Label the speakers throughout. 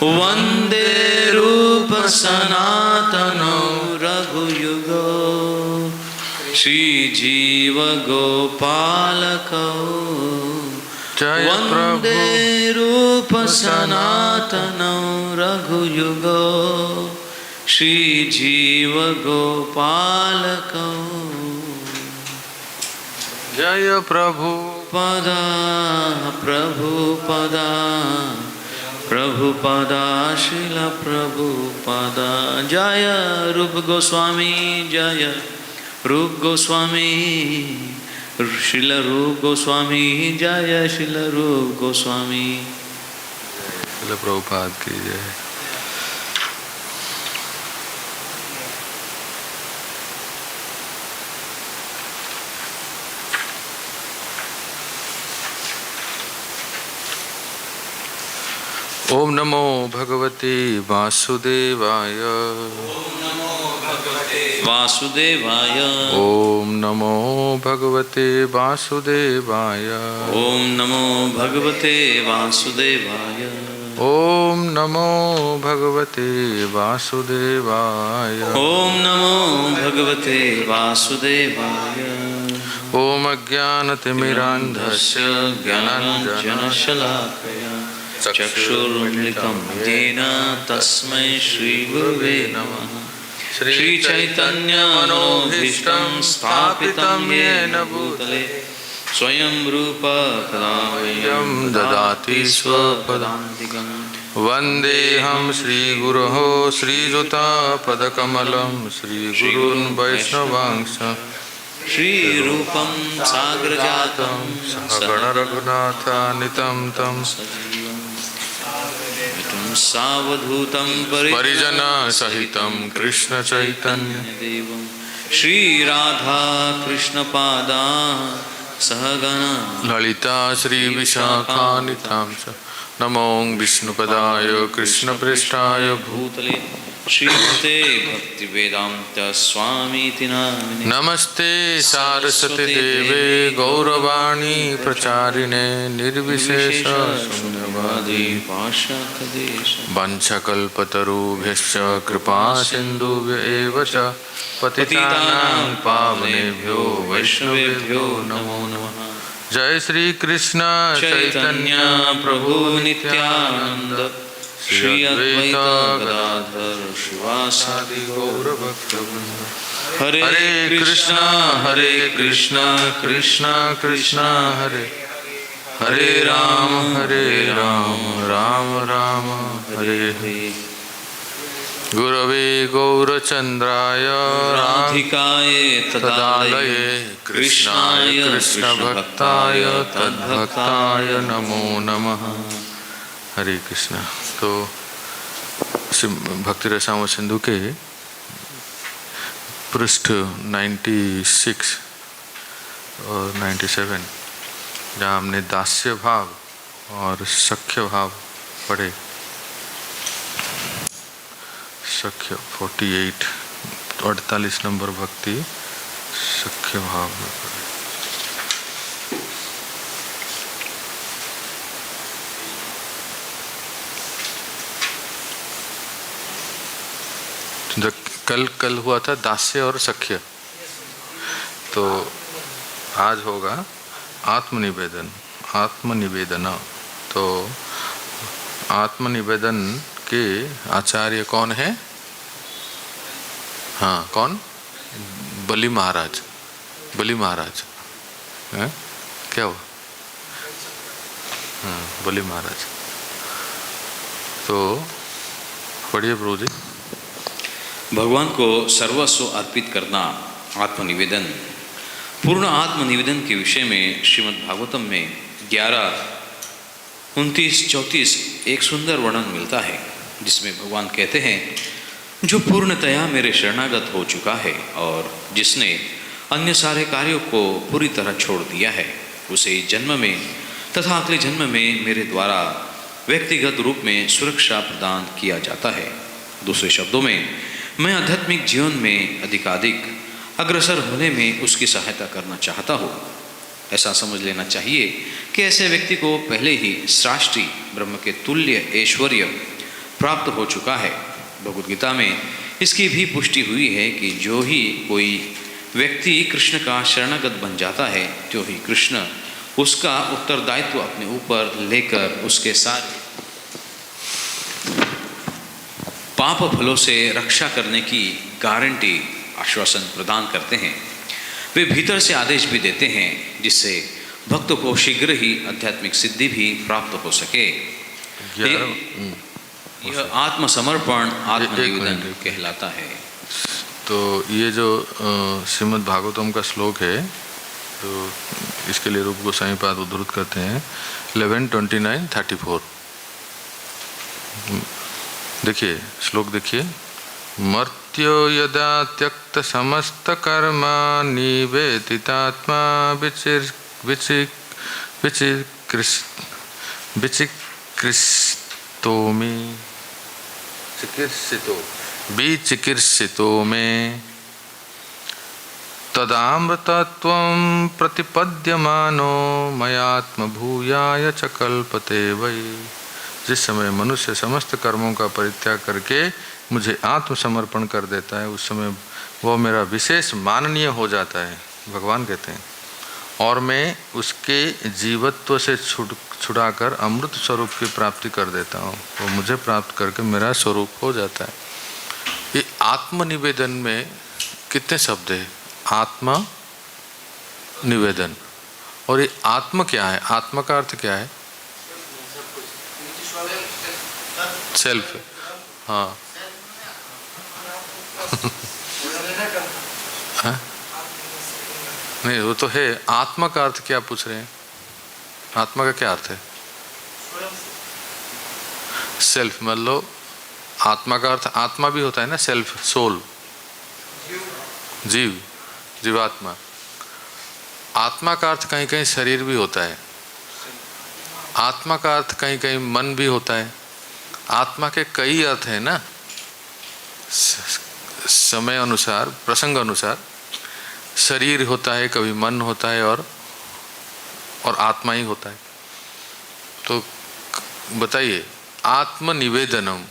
Speaker 1: वंदे रूप सनातनो रघुयुगो श्रीजीव गोपालको वंदे रूप सनातनो रघुयुगो श्रीजीव गोपालको
Speaker 2: जय
Speaker 1: प्रभुपदा प्रभुपदा प्रभुपदा श्रील प्रभुपदा। जय रूप गोस्वामी जय रूप गोस्वामी श्रील रूप गोस्वामी जय श्रील रूप गोस्वामी।
Speaker 2: श्रील प्रभुपाद की जय। ओम नमो भगवते वासुदेवाय।
Speaker 1: ओम नमो भगवते वासुदेवाय।
Speaker 2: ओम नमो भगवते वासुदेवाय।
Speaker 1: ओम नमो भगवते वासुदेवाय।
Speaker 2: ओम नमो भगवते वासुदेवाय।
Speaker 1: ओम नमो भगवते वासुदेवाय।
Speaker 2: ओम अज्ञानतिमिरान्धस्य
Speaker 1: ज्ञानाञ्जनशलाकया चक्षुरुन्मिलितं येन तस्मै श्रीगुरुवे नमः। श्रीचैतन्यमनोभीष्टं स्थापितं येन भूतले स्वयं रूप कदा मह्यं ददाति स्वपदान्तिकं।
Speaker 2: वन्देऽहं श्रीगुरोः श्रीयुतापदकमलं श्रीगुरून् वैष्णवांश
Speaker 1: श्रीरूपं साग्रजातं
Speaker 2: सहगण रघुनाथान्वितं तं
Speaker 1: सावधूतं
Speaker 2: परिजनसहितं कृष्ण चैतन्य
Speaker 1: देवं श्रीराधा कृष्णपादा सहगण
Speaker 2: ललिता श्रीविशाखान्वितां च नमो विष्णुपदाय कृष्णप्रेष्ठाय
Speaker 1: भूतले श्रीमते भक्तिवेदांत स्वामीति नामिने।
Speaker 2: नमस्ते सारस्वती देवे गौरवाणी प्रचारिणे निर्विशेष शून्यवादी
Speaker 1: पाशाखदेश
Speaker 2: वंशकल्पतरुभ्यश्च कृपा सिन्धुभ्य एव च पतितानां पावनेभ्यो वैष्णवेभ्यो नमो नमः। जय श्री कृष्ण
Speaker 1: चैतन्य प्रभु नित्यानंद श्री अद्वैत गदाधर शिवासादि गौरभक्तवृंद। हरे कृष्णा कृष्णा कृष्ण हरे हरे राम राम राम हरे हरे।
Speaker 2: गुरवे गौरचंद्राय
Speaker 1: राधिकाय तदालये कृष्णाय
Speaker 2: कृष्णभक्ताय तद्भक्ताय नमो नमः। हरे कृष्णा। तो भक्ति रसामृत सिंधु के पृष्ठ 96 और 97 जहाँ हमने दास्य भाव और सख्य भाव पढ़े, सख्य 48 नंबर भक्ति सख्य भाव में पढ़े। कल हुआ था दास्य और सख्य, तो आज होगा आत्मनिवेदन। तो आत्मनिवेदन के आचार्य कौन है? हाँ, कौन? बलि महाराज है? क्या हुआ? हाँ, बलि महाराज। तो पढ़िए प्रभु जी।
Speaker 1: भगवान को सर्वस्व अर्पित करना आत्मनिवेदन। पूर्ण आत्मनिवेदन के विषय में श्रीमद् भागवतम में 11, 29, 34 एक सुंदर वर्णन मिलता है, जिसमें भगवान कहते हैं, जो पूर्णतया मेरे शरणागत हो चुका है और जिसने अन्य सारे कार्यों को पूरी तरह छोड़ दिया है, उसे इस जन्म में तथा अगले जन्म में मेरे द्वारा व्यक्तिगत रूप में सुरक्षा प्रदान किया जाता है। दूसरे शब्दों में, मैं आध्यात्मिक जीवन में अधिकाधिक अग्रसर होने में उसकी सहायता करना चाहता हूँ। ऐसा समझ लेना चाहिए कि ऐसे व्यक्ति को पहले ही सृष्टि ब्रह्म के तुल्य ऐश्वर्य प्राप्त हो चुका है। भगवद गीता में इसकी भी पुष्टि हुई है कि जो ही कोई व्यक्ति कृष्ण का शरणागत बन जाता है, तो ही कृष्ण उसका उत्तरदायित्व अपने ऊपर लेकर उसके साथ पाप फलों से रक्षा करने की गारंटी आश्वासन प्रदान करते हैं। वे भीतर से आदेश भी देते हैं जिससे भक्त को शीघ्र ही आध्यात्मिक सिद्धि भी प्राप्त हो सके। यह आत्मसमर्पण आत्मनिवेदन कहलाता है।
Speaker 2: तो ये जो श्रीमद् भागवतम का श्लोक है, तो इसके लिए रूप गोस्वामी पाद उद्धृत करते हैं 11:29-34। देखिए श्लोक देखिए। मर्त्यो यदा त्यक्त समस्त कर्मा निवेदितात्मा विचिकित्सितो में तदामृतत्वं प्रतिपद्यमानो मयात्मभूयाय च कल्पते वै। जिस समय मनुष्य समस्त कर्मों का परित्याग करके मुझे आत्मसमर्पण कर देता है, उस समय वह मेरा विशेष माननीय हो जाता है, भगवान कहते हैं, और मैं उसके जीवत्व से छुड़ाकर अमृत स्वरूप की प्राप्ति कर देता हूँ। वो मुझे प्राप्त करके मेरा स्वरूप हो जाता है। ये आत्मनिवेदन में कितने शब्द है? आत्म निवेदन। और ये आत्म क्या है? आत्मा का अर्थ क्या है? सेल्फ। हाँ हाँ? नहीं, वो तो है। आत्मा का अर्थ क्या पूछ रहे हैं? आत्मा का क्या अर्थ है? सेल्फ। मतलब आत्मा का अर्थ आत्मा भी होता है ना, सेल्फ, सोल, जीव, जीवात्मा। आत्मा का अर्थ कहीं कहीं शरीर भी होता है। आत्मा का अर्थ कहीं कहीं मन भी होता है। आत्मा के कई अर्थ हैं ना, समय अनुसार, प्रसंग अनुसार। शरीर होता है, कभी मन होता है, और आत्मा ही होता है। तो बताइए, आत्मनिवेदनम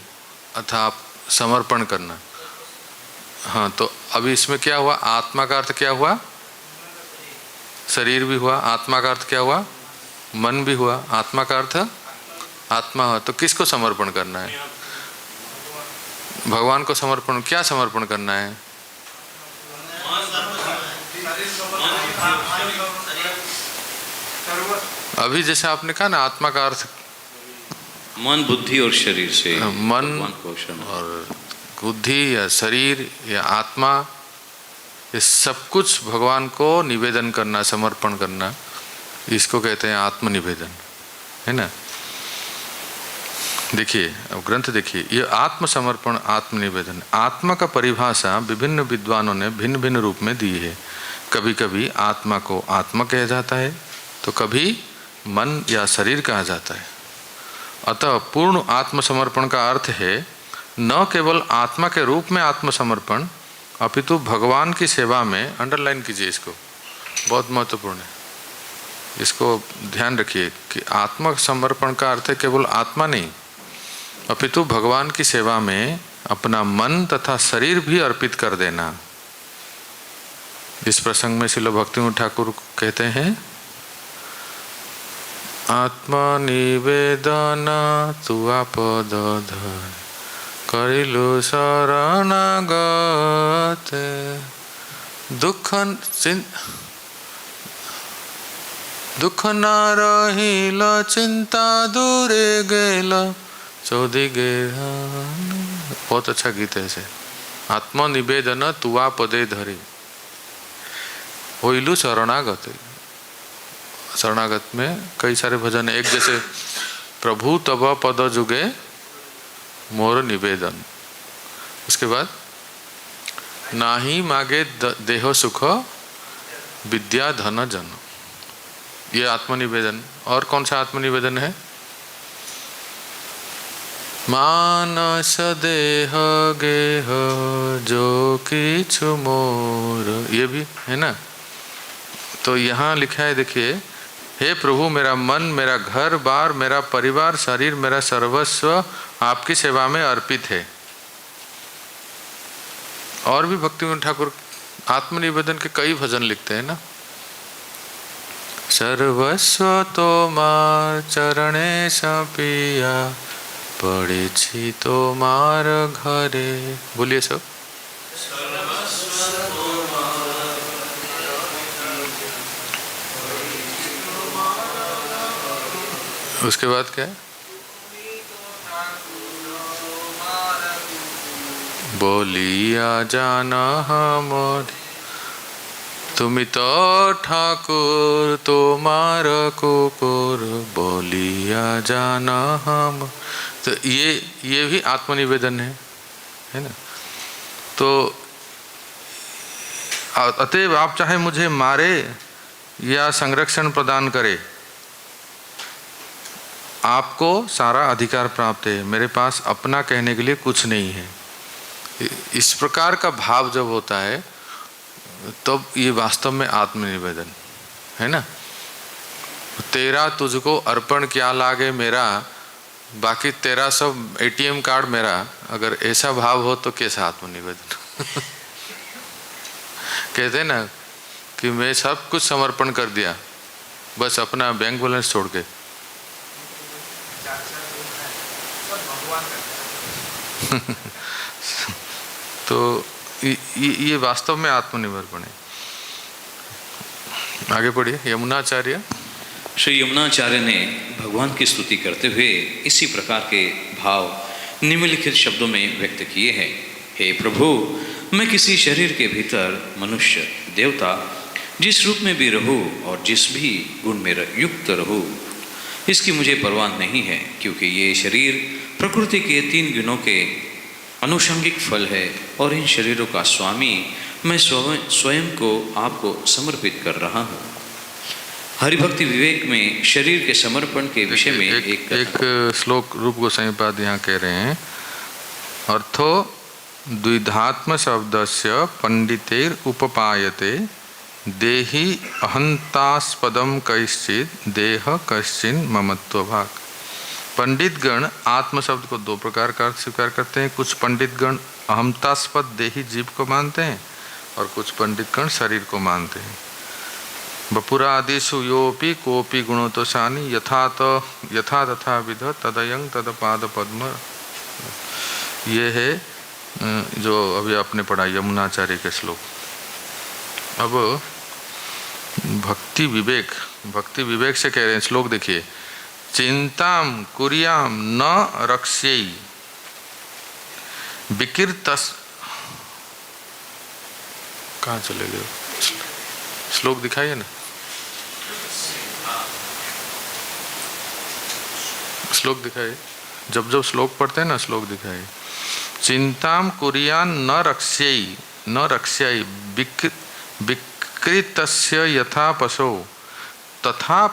Speaker 2: अर्थात समर्पण करना। हाँ, तो अभी इसमें क्या हुआ? आत्मा का अर्थ क्या हुआ? शरीर भी हुआ। आत्मा का अर्थ क्या हुआ? मन भी हुआ। आत्मा का अर्थ आत्मा हुआ। तो किसको समर्पण करना है? भगवान को समर्पण। क्या समर्पण करना है? अभी जैसे आपने कहा ना, आत्मा का अर्थ
Speaker 1: मन, बुद्धि और शरीर से।
Speaker 2: मन और बुद्धि या शरीर या आत्मा, ये सब कुछ भगवान को निवेदन करना, समर्पण करना, इसको कहते हैं आत्मनिवेदन, है ना। देखिए, अब ग्रंथ देखिए। ये आत्मसमर्पण, आत्मनिवेदन, आत्मा का परिभाषा विभिन्न विद्वानों ने भिन्न भिन्न रूप में दी है। कभी कभी आत्मा को आत्मा कहा जाता है, तो कभी मन या शरीर कहा जाता है। अतः पूर्ण आत्मसमर्पण का अर्थ है न केवल आत्मा के रूप में आत्मसमर्पण, अपितु भगवान की सेवा में। अंडरलाइन कीजिए इसको, बहुत महत्वपूर्ण है। इसको ध्यान रखिए कि आत्मसमर्पण का अर्थ है केवल आत्मा नहीं, अपितु भगवान की सेवा में अपना मन तथा शरीर भी अर्पित कर देना। इस प्रसंग में श्रील भक्तिविनोद ठाकुर कहते हैं, आत्मा निवेदन तुआ पद धर करिलु शरणागत दुख न रहिल चिंता दूरे गेल चौधि गे। बहुत अच्छा गीत है इसे। आत्मनिवेदन तुआ पदे धरे होइलु शरणागत। शरणागत में कई सारे भजन है। एक जैसे प्रभु तब पद जुगे मोर निवेदन। उसके बाद नाही मागे देह सुख विद्या धन जन। ये आत्मनिवेदन। और कौन सा आत्मनिवेदन है? मानस देह गेह जो किछु मोर, ये भी है ना। तो यहाँ लिखा है, देखिए, हे प्रभु, मेरा मन, मेरा घर बार, मेरा परिवार, शरीर, मेरा सर्वस्व आपकी सेवा में अर्पित है। और भी भक्तिविनोद ठाकुर आत्मनिवेदन के कई भजन लिखते हैं ना। सर्वस्व तोमार चरणे सपिया, पड़ेछि तोमार घरे। बोलिए सब। उसके बाद क्या है? बोलिया जाना हमारी, तुमी तो ठाकुर तोमार कुकुर, बोलिया जाना हम। तो ये भी आत्मनिवेदन है ना। तो अतएव आप चाहे मुझे मारे या संरक्षण प्रदान करे, आपको सारा अधिकार प्राप्त है, मेरे पास अपना कहने के लिए कुछ नहीं है। इस प्रकार का भाव जब होता है तब ये वास्तव में आत्मनिवेदन है ना। तेरा तुझको अर्पण क्या लागे मेरा, बाकी तेरा सब ATM कार्ड मेरा, अगर ऐसा भाव हो तो कैसा आत्मनिवेदन। कहते हैं ना कि मैं सब कुछ समर्पण कर दिया, बस अपना बैंक बैलेंस छोड़ के। तो ये वास्तव में आत्मनिर्भर है। आगे पढ़िए। यमुनाचार्य,
Speaker 1: श्री यमुनाचार्य ने भगवान की स्तुति करते हुए इसी प्रकार के भाव निम्नलिखित शब्दों में व्यक्त किए हैं। हे प्रभु, मैं किसी शरीर के भीतर मनुष्य, देवता, जिस रूप में भी रहूं और जिस भी गुण में युक्त रहूं, इसकी मुझे परवाह नहीं है, क्योंकि ये शरीर प्रकृति के 3 गुणों के अनुषंगिक फल है और इन शरीरों का स्वामी मैं स्वयं को आपको समर्पित कर रहा हूँ। हरिभक्ति विवेक में शरीर के समर्पण के विषय में एक
Speaker 2: श्लोक रूप गोस्वामी पाद यहाँ कह रहे हैं। अर्थो द्विधात्म शब्दस्य पंडितेर उपपायते, देहि अहंतास्पदम कैश्चित देह कश्चिन ममत्व भाग। पंडित गण आत्म शब्द को 2 प्रकार का स्वीकार करते हैं। कुछ पंडित गण अहमतास्पद देही जीव को मानते हैं और कुछ पंडित गण शरीर को मानते हैं। बपुरादिषु योपि कोपि गुणोतोषानि यथा तथा विध तदयं तदपाद पद्म। ये है जो अभी आपने पढ़ा यमुनाचार्य के श्लोक। अब भक्ति विवेक से कह रहे हैं। श्लोक देखिए। चिंताम कुर्याम न रक्ष्यै विकीर्तस। कहाँ चले गए? श्लोक दिखाइए ना। श्लोक दिखाइए। जब श्लोक पढ़ते हैं ना, श्लोक दिखाइए। चिंताम कुर्यान न रक्ष्यै विकृतस्य यथा पशो तथा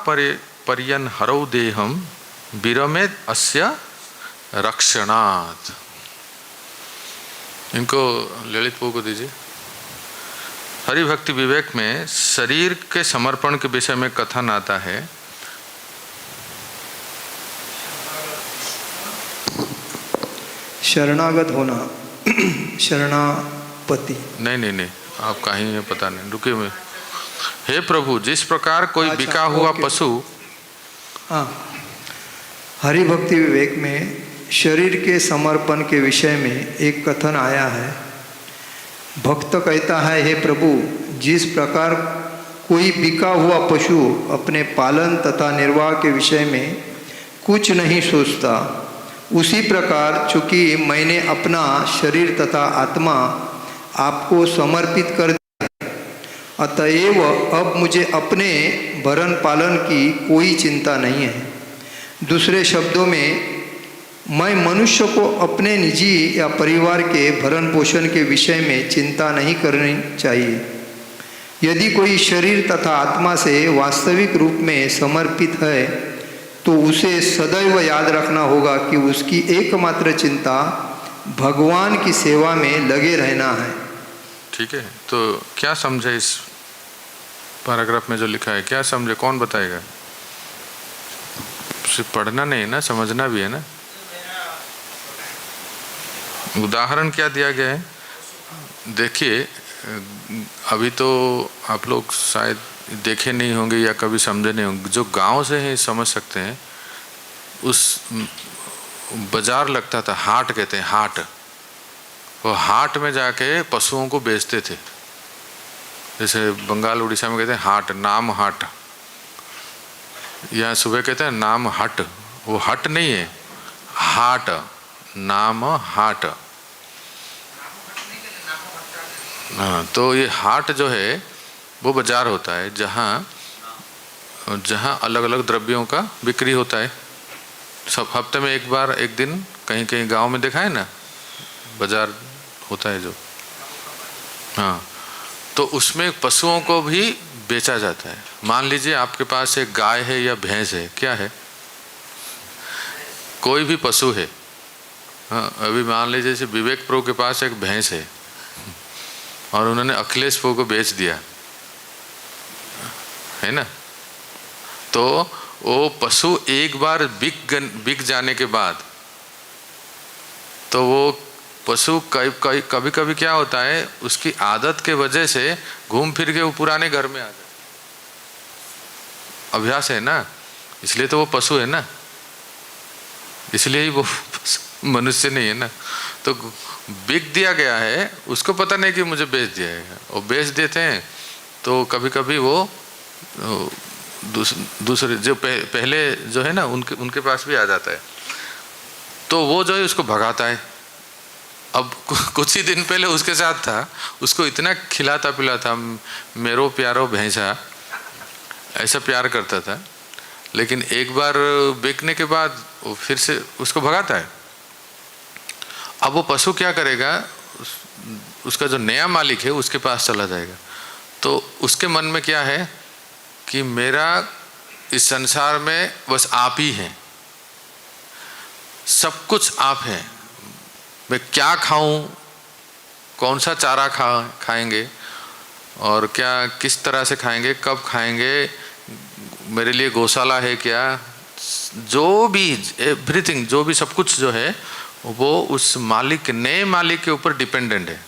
Speaker 2: पर्यन हरौ देहम विरमेद अस्य रक्षणात्। इनको ललित पो को दीजिए। हरिभक्ति विवेक में शरीर के समर्पण के विषय में कथन आता है।
Speaker 3: शरणागत होना, शरणापति।
Speaker 2: नहीं, आप कहीं है पता नहीं, रुके हुए। हे प्रभु, जिस प्रकार कोई बिका हुआ पशु।
Speaker 3: हाँ, हरिभक्ति विवेक में शरीर के समर्पण के विषय में एक कथन आया है। भक्त कहता है, हे प्रभु, जिस प्रकार कोई बिका हुआ पशु अपने पालन तथा निर्वाह के विषय में कुछ नहीं सोचता, उसी प्रकार चूँकि मैंने अपना शरीर तथा आत्मा आपको समर्पित कर दिया, अतएव अब मुझे अपने भरण पालन की कोई चिंता नहीं है। दूसरे शब्दों में, मैं मनुष्य को अपने निजी या परिवार के भरण पोषण के विषय में चिंता नहीं करनी चाहिए। यदि कोई शरीर तथा आत्मा से वास्तविक रूप में समर्पित है तो उसे सदैव याद रखना होगा कि उसकी एकमात्र चिंता भगवान की सेवा में लगे रहना है।
Speaker 2: ठीक है, तो क्या समझे इस पैराग्राफ में जो लिखा है? क्या समझे? कौन बताएगा? सिर्फ पढ़ना नहीं है ना, समझना भी है ना। उदाहरण क्या दिया गया है देखिए, अभी तो आप लोग शायद देखे नहीं होंगे या कभी समझे नहीं होंगे, जो गांव से ही समझ सकते हैं। उस बाजार लगता था, हाट कहते हैं, हाट। वो हाट में जाके पशुओं को बेचते थे। जैसे बंगाल उड़ीसा में कहते हैं हाट, नाम हाट। यहाँ सुबह कहते हैं नाम हट। वो हट नहीं है, हाट, नाम हाट। हाँ, तो ये हाट जो है वो बाजार होता है जहाँ अलग अलग द्रव्यों का बिक्री होता है। सब हफ्ते में एक बार, एक दिन कहीं कहीं गांव में देखा है ना, बाजार होता है जो। हाँ, तो उसमें पशुओं को भी बेचा जाता है। मान लीजिए आपके पास एक गाय है या भैंस है, क्या है, कोई भी पशु है। हाँ, अभी मान लीजिए जैसे विवेक प्रो के पास एक भैंस है और उन्होंने अखिलेश प्रो को बेच दिया, है ना। तो वो पशु एक बार बिक जाने के बाद, तो वो पशु कभी कभी क्या होता है, उसकी आदत के वजह से घूम फिर के वो पुराने घर में आ जाए। अभ्यास है ना, इसलिए तो वो पशु है ना, इसलिए ही वो मनुष्य नहीं है ना। तो बिक दिया गया है, उसको पता नहीं कि मुझे बेच दिया है, वो बेच देते हैं। तो कभी कभी वो दूसरे जो पहले जो है ना, उनके पास भी आ जाता है। तो वो जो है उसको भगाता है। अब कुछ ही दिन पहले उसके साथ था, उसको इतना खिलाता पिलाता, मेरो प्यारो भैंसा, ऐसा प्यार करता था। लेकिन एक बार बिकने के बाद वो फिर से उसको भगाता है। अब वो पशु क्या करेगा, उसका जो नया मालिक है उसके पास चला जाएगा। तो उसके मन में क्या है कि मेरा इस संसार में बस आप ही हैं, सब कुछ आप हैं। मैं क्या खाऊं, कौन सा चारा खाएंगे और क्या किस तरह से खाएंगे, कब खाएंगे, मेरे लिए गौशाला है क्या, जो भी एवरीथिंग, जो भी सब कुछ जो है वो उस मालिक, नए मालिक के ऊपर डिपेंडेंट है।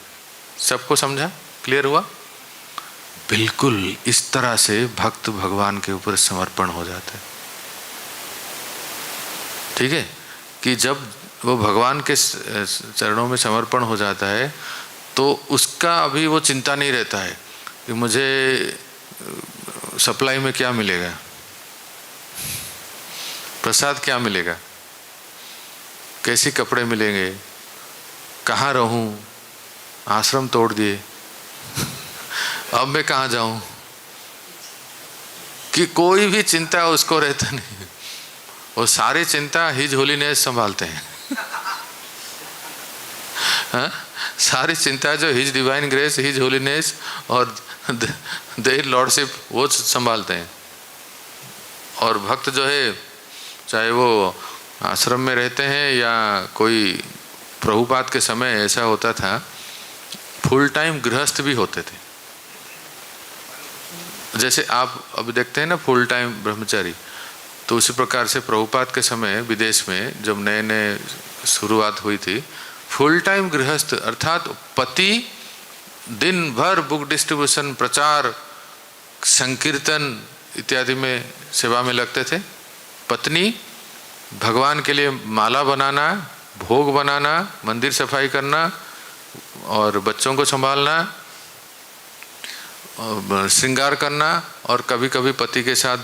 Speaker 2: सबको समझा, क्लियर हुआ? बिल्कुल इस तरह से भक्त भगवान के ऊपर समर्पण हो जाता है। ठीक है, कि जब वो भगवान के चरणों में समर्पण हो जाता है तो उसका अभी वो चिंता नहीं रहता है कि मुझे सप्लाई में क्या मिलेगा, प्रसाद क्या मिलेगा, कैसे कपड़े मिलेंगे, कहाँ रहूं, आश्रम तोड़ दिए, अब मैं कहाँ जाऊं, कि कोई भी चिंता उसको रहता नहीं। वो सारी चिंता हिज होलीनेस संभालते हैं। हाँ? सारी चिंता जो his divine grace, his holiness और देयर लॉर्डशिप वो संभालते हैं। और भक्त जो है, चाहे वो आश्रम में रहते हैं या कोई, प्रभुपाद के समय ऐसा होता था, फुल टाइम गृहस्थ भी होते थे। जैसे आप अब देखते हैं ना फुल टाइम ब्रह्मचारी, तो उसी प्रकार से प्रभुपाद के समय विदेश में जब नए नए शुरुआत हुई थी, फुल टाइम गृहस्थ अर्थात पति दिन भर बुक डिस्ट्रीब्यूशन, प्रचार, संकीर्तन इत्यादि में सेवा में लगते थे। पत्नी भगवान के लिए माला बनाना, भोग बनाना, मंदिर सफाई करना और बच्चों को संभालना और श्रृंगार करना, और कभी कभी पति के साथ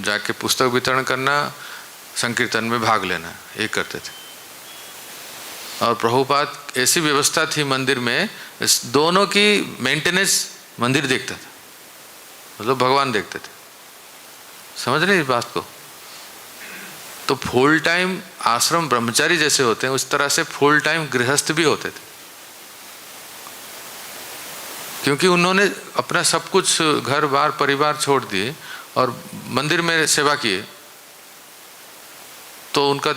Speaker 2: जाके पुस्तक वितरण करना, संकीर्तन में भाग लेना, ये करते थे। और प्रभुपाद ऐसी व्यवस्था थी मंदिर में, इस दोनों की मेंटेनेंस मंदिर देखता था, मतलब भगवान देखते थे। समझ रहे इस बात को? तो फुल टाइम आश्रम ब्रह्मचारी जैसे होते हैं, उस तरह से फुल टाइम गृहस्थ भी होते थे, क्योंकि उन्होंने अपना सब कुछ घर बार परिवार छोड़ दिए और मंदिर में सेवा किए। तो उनका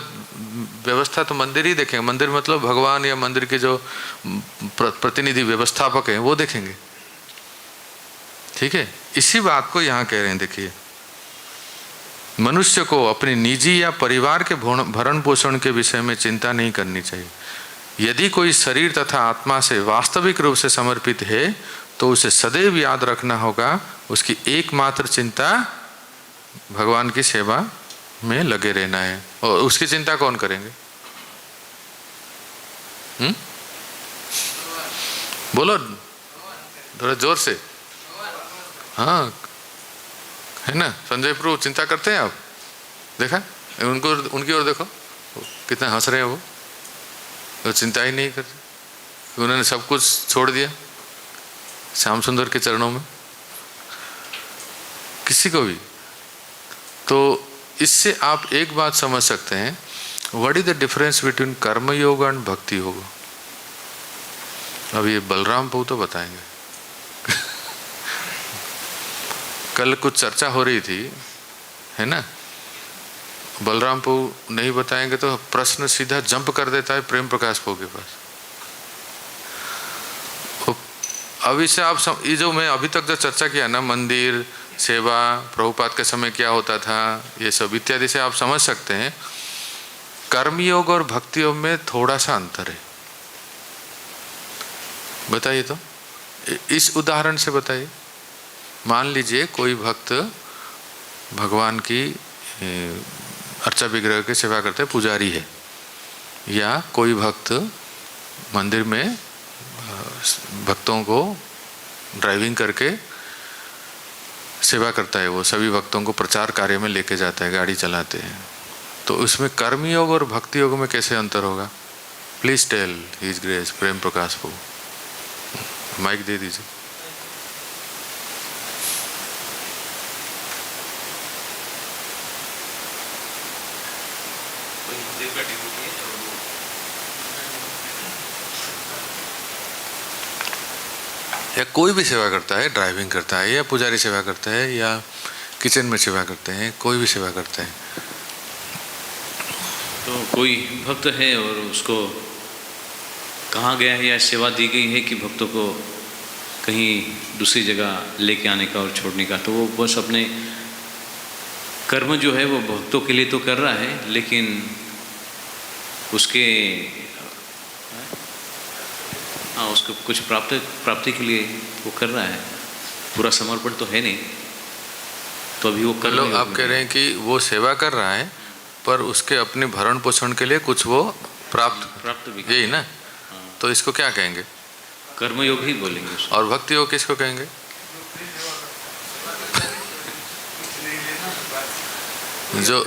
Speaker 2: व्यवस्था तो मंदिर ही देखेंगे, मंदिर मतलब भगवान या मंदिर के जो प्रतिनिधि व्यवस्थापक हैं वो देखेंगे। ठीक है, इसी बात को यहाँ कह रहे हैं। देखिए मनुष्य को अपनी निजी या परिवार के भरण पोषण के विषय में चिंता नहीं करनी चाहिए। यदि कोई शरीर तथा आत्मा से वास्तविक रूप से समर्पित है तो उसे सदैव याद रखना होगा उसकी एकमात्र चिंता भगवान की सेवा में लगे रहना है। और उसकी चिंता कौन करेंगे? बोलो थोड़ा जोर से। हाँ है ना, संजय प्रभु चिंता करते हैं आप? देखा उनको, उनकी ओर देखो कितना हंस रहे हैं वो, तो चिंता ही नहीं करते। उन्होंने सब कुछ छोड़ दिया श्याम सुंदर के चरणों में, किसी को भी। तो इससे आप एक बात समझ सकते हैं, what is the difference between कर्म योग एंड भक्ति योग। अब ये बलराम प्रभु तो बताएंगे। कल कुछ चर्चा हो रही थी, है ना, बलराम प्रभु नहीं बताएंगे तो प्रश्न सीधा जंप कर देता है प्रेम प्रकाश प्रभु के पास। अभी से आप ये जो मैं अभी तक जो चर्चा किया ना, मंदिर सेवा प्रभुपाद के समय क्या होता था, ये सब इत्यादि से आप समझ सकते हैं कर्मयोग और भक्ति योग में थोड़ा सा अंतर है। बताइए तो, इस उदाहरण से बताइए। मान लीजिए कोई भक्त भगवान की अर्चा विग्रह की सेवा करते पुजारी है, या कोई भक्त मंदिर में भक्तों को ड्राइविंग करके सेवा करता है, वो सभी भक्तों को प्रचार कार्य में लेके जाता है, गाड़ी चलाते हैं। तो उसमें कर्म योग और भक्ति योग में कैसे अंतर होगा? Please tell his grace Prem Prakash को माइक दे दीजिए। या कोई भी सेवा करता है, ड्राइविंग करता है, या पुजारी सेवा करता है, या किचन में सेवा करते हैं, कोई भी सेवा करते हैं।
Speaker 1: तो कोई भक्त है और उसको कहा गया है या सेवा दी गई है कि भक्तों को कहीं दूसरी जगह लेके आने का और छोड़ने का, तो वो बस अपने कर्म जो है वो भक्तों के लिए तो कर रहा है, लेकिन उसके उसको कुछ प्राप्ति के लिए वो कर रहा है, पूरा समर्पण तो है नहीं, तो अभी वो कर
Speaker 2: लो आप कह रहे हैं कि वो सेवा कर रहा है पर उसके अपने भरण पोषण के लिए कुछ वो प्राप्त भी, यही ना। तो इसको क्या कहेंगे?
Speaker 1: कर्मयोग ही बोलेंगे उसको।
Speaker 2: और भक्ति योग किसको कहेंगे? जो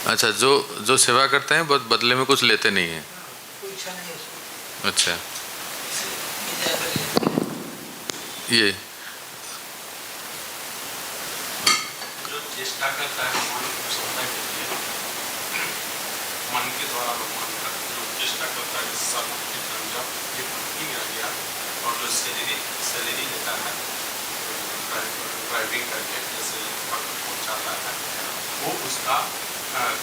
Speaker 2: अच्छा, जो सेवा करते हैं बदले में कुछ लेते नहीं है। अच्छा, ये
Speaker 4: जो चेष्टा करता है भगवान की प्रसन्नता के लिए, मन के द्वारा भगवान का जो चेष्टा करता है, सर्वोत्तम जब ये भक्ति में आ गया, और जो सैलरी लेता है ड्राइविंग करके, जैसे भक्त पहुँचाता है, वो उसका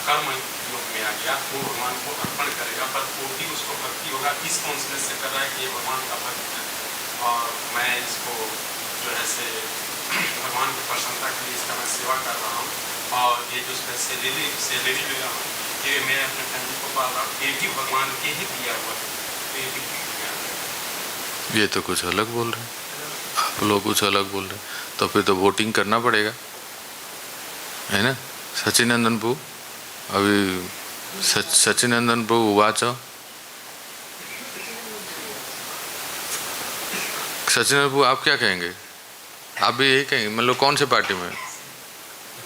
Speaker 4: कर्म योग में आ गया, वो भगवान को अर्पण करेगा, पर वो भी उसको भक्ति होगा इस कॉन्सियस से कर रहा है कि ये भगवान का भक्त है और मैं इसको जो है से भगवान की प्रसन्नता के लिए इसका मैं सेवा कर रहा हूँ, और ये जो सैलरी ले रहा हूँ, ये मैं अपने फैमिली को पाल रहा हूँ, ये भी भगवान के ही दिया हुआ है। तो ये भी
Speaker 2: ये तो कुछ अलग बोल रहे हैं आप लोग, कुछ अलग बोल रहे हैं। तो फिर तो वोटिंग करना पड़ेगा, है ना। सचिनंदन प्रभु, अभी सचिनंदन प्रभु उवाच, सचिनंदन प्रभु आप क्या कहेंगे? आप भी यही कहेंगे? मतलब कौन से पार्टी में,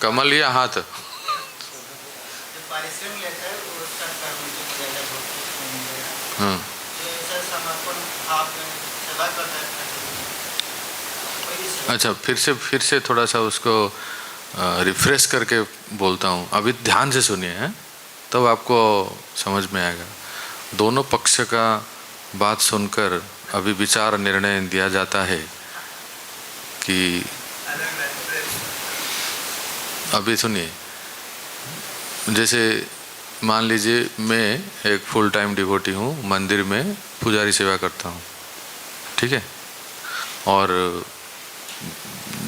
Speaker 2: कमल या हाथ? हाँ, अच्छा, फिर से थोड़ा सा उसको रिफ्रेश करके बोलता हूँ, अभी ध्यान से सुनिए हैं, तब आपको समझ में आएगा। दोनों पक्ष का बात सुनकर अभी विचार निर्णय दिया जाता है कि अभी सुनिए, जैसे मान लीजिए मैं एक फुल टाइम डिवोटी हूँ, मंदिर में पुजारी सेवा करता हूँ, ठीक है, और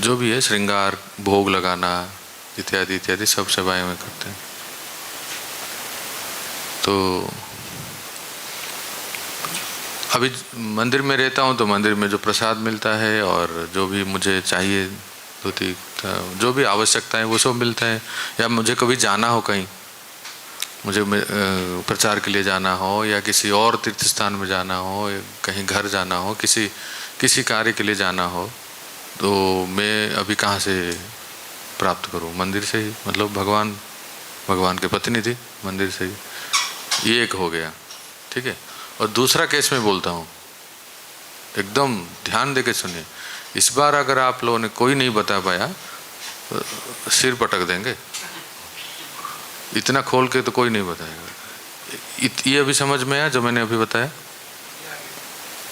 Speaker 2: जो भी है श्रृंगार, भोग लगाना इत्यादि इत्यादि सब सेवाएं में करते हैं। तो अभी मंदिर में रहता हूँ तो मंदिर में जो प्रसाद मिलता है और जो भी मुझे चाहिए धोती जो भी आवश्यकता है वो सब मिलता है। या मुझे कभी जाना हो कहीं, मुझे प्रचार के लिए जाना हो या किसी और तीर्थ स्थान में जाना हो, कहीं घर जाना हो, किसी कार्य के लिए जाना हो, तो मैं अभी कहाँ से प्राप्त करूँ? मंदिर से ही, मतलब भगवान के प्रतिनिधि मंदिर से ही। ये एक हो गया, ठीक है। और दूसरा केस में बोलता हूँ, एकदम ध्यान दे के सुनिए। इस बार अगर आप लोगों ने कोई नहीं बता पाया तो सिर पटक देंगे। इतना खोल के तो कोई नहीं बताएगा। ये अभी समझ में आया जो मैंने अभी बताया?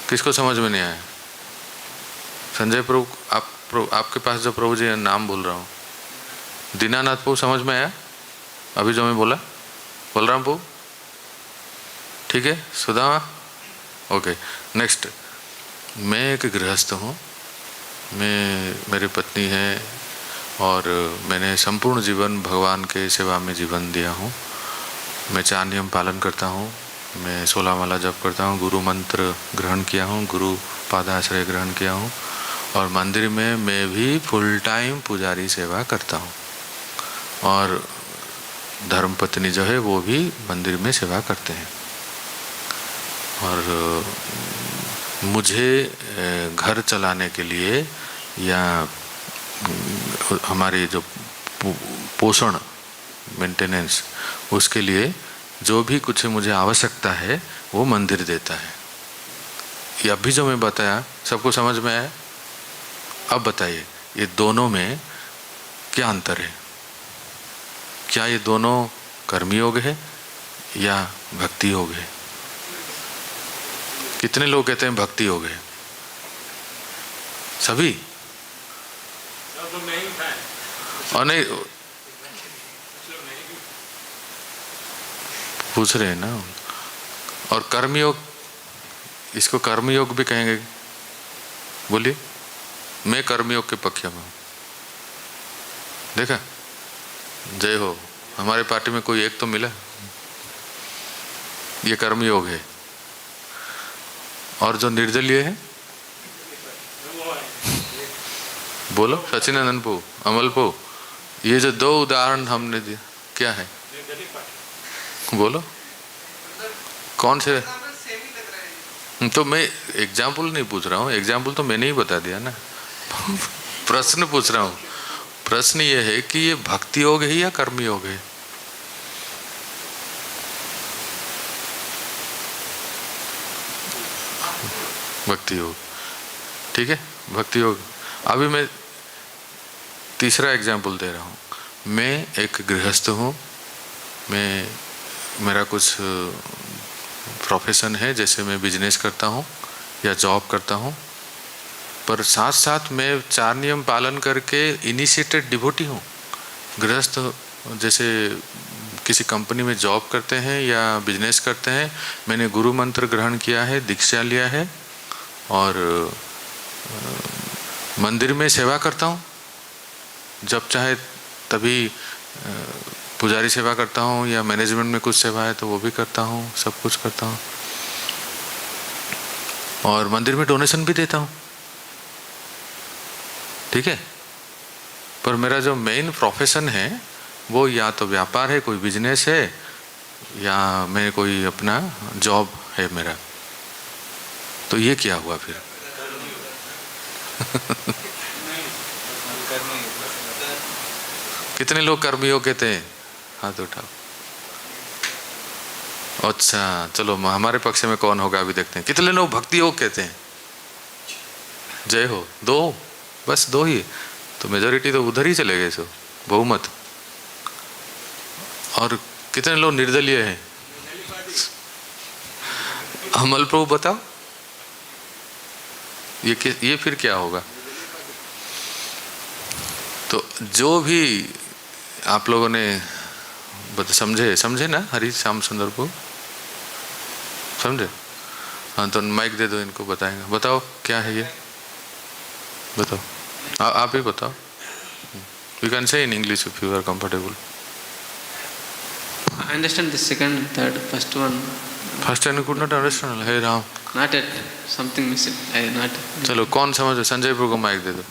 Speaker 2: किसको समझ में नहीं आया? संजय प्रभु, आपके पास जो प्रभु जी नाम बोल रहा हूँ, दीनानाथ प्रभु, समझ में आया अभी जो मैं बोला? बलराम प्रभु, ठीक है। सुदामा, ओके। नेक्स्ट, मैं एक गृहस्थ हूँ, मेरी पत्नी है और मैंने संपूर्ण जीवन भगवान के सेवा में जीवन दिया हूँ। मैं 4 नियम पालन करता हूँ, मैं 16 माला जप करता हूँ, गुरु मंत्र ग्रहण किया हूँ, गुरु पादाश्रय ग्रहण किया हूँ और मंदिर में मैं भी फुल टाइम पुजारी सेवा करता हूँ और धर्मपत्नी जो है वो भी मंदिर में सेवा करते हैं। और मुझे घर चलाने के लिए या हमारी जो पोषण, मेंटेनेंस, उसके लिए जो भी कुछ मुझे आवश्यकता है वो मंदिर देता है। ये अभी जो मैं बताया सबको समझ में आया? अब बताइए, ये दोनों में क्या अंतर है? क्या ये दोनों कर्म योग है या भक्ति योग है? कितने लोग कहते हैं भक्ति योग है? सभी? और नहीं पूछ रहे हैं ना। और कर्मयोग, इसको कर्मयोग भी कहेंगे। बोलिए, मैं कर्मयोग के पक्ष में हूं। देखा, जय हो। हमारे पार्टी में कोई एक तो मिला, ये कर्मयोग है। और जो निर्दलीय है, बोलो सचिनानंद पो, अमल पो, ये जो 2 उदाहरण हमने दिया क्या है? बोलो कौन से? तो मैं एग्जाम्पल नहीं पूछ रहा हूँ, एग्जाम्पल तो मैंने ही बता दिया ना। प्रश्न पूछ रहा हूँ। प्रश्न ये है कि ये भक्ति योग है या कर्म योग है? भक्ति योग, ठीक है, भक्ति योग। अभी मैं तीसरा एग्जाम्पल दे रहा हूँ। मैं एक गृहस्थ हूँ, मेरा कुछ प्रोफेशन है, जैसे मैं बिजनेस करता हूँ या जॉब करता हूँ, पर साथ साथ मैं 4 नियम पालन करके इनिशिएटेड डिवोटी हूँ। गृहस्थ जैसे किसी कंपनी में जॉब करते हैं या बिजनेस करते हैं, मैंने गुरु मंत्र ग्रहण किया है, दीक्षा लिया है और मंदिर में सेवा करता हूँ। जब चाहे तभी पुजारी सेवा करता हूँ या मैनेजमेंट में कुछ सेवा है तो वो भी करता हूँ, सब कुछ करता हूँ। और मंदिर में डोनेशन भी देता हूँ, ठीक है। पर मेरा जो मेन प्रोफेशन है वो या तो व्यापार है, कोई बिजनेस है, या मैं कोई अपना जॉब है मेरा। तो ये क्या हुआ फिर? कितने लोग कर्मयोग कहते हैं? हाथ उठाओ। अच्छा चलो, हमारे पक्ष में कौन होगा अभी देखते हैं। कितने लोग भक्ति योग कहते हैं? जय हो। 2, बस 2 ही। तो मेजोरिटी तो उधर ही चले गए, सो बहुमत। और कितने लोग निर्दलीय हैं? अमल प्रभु बताओ, ये फिर क्या होगा? तो जो भी आप लोगों ने समझे ना, हरी श्याम सुंदर को समझे? हाँ तो माइक दे दो इनको, बताएंगे। बताओ क्या है ये, बताओ। आप ही बताओ. You can say in English if you are comfortable.
Speaker 5: I understand the second, third, first one.
Speaker 2: First time you could not understand. Hey Ram.
Speaker 5: Not yet. Something missing. I not.
Speaker 2: चलो कौन समझ, संजयपुर को माइक दे दो.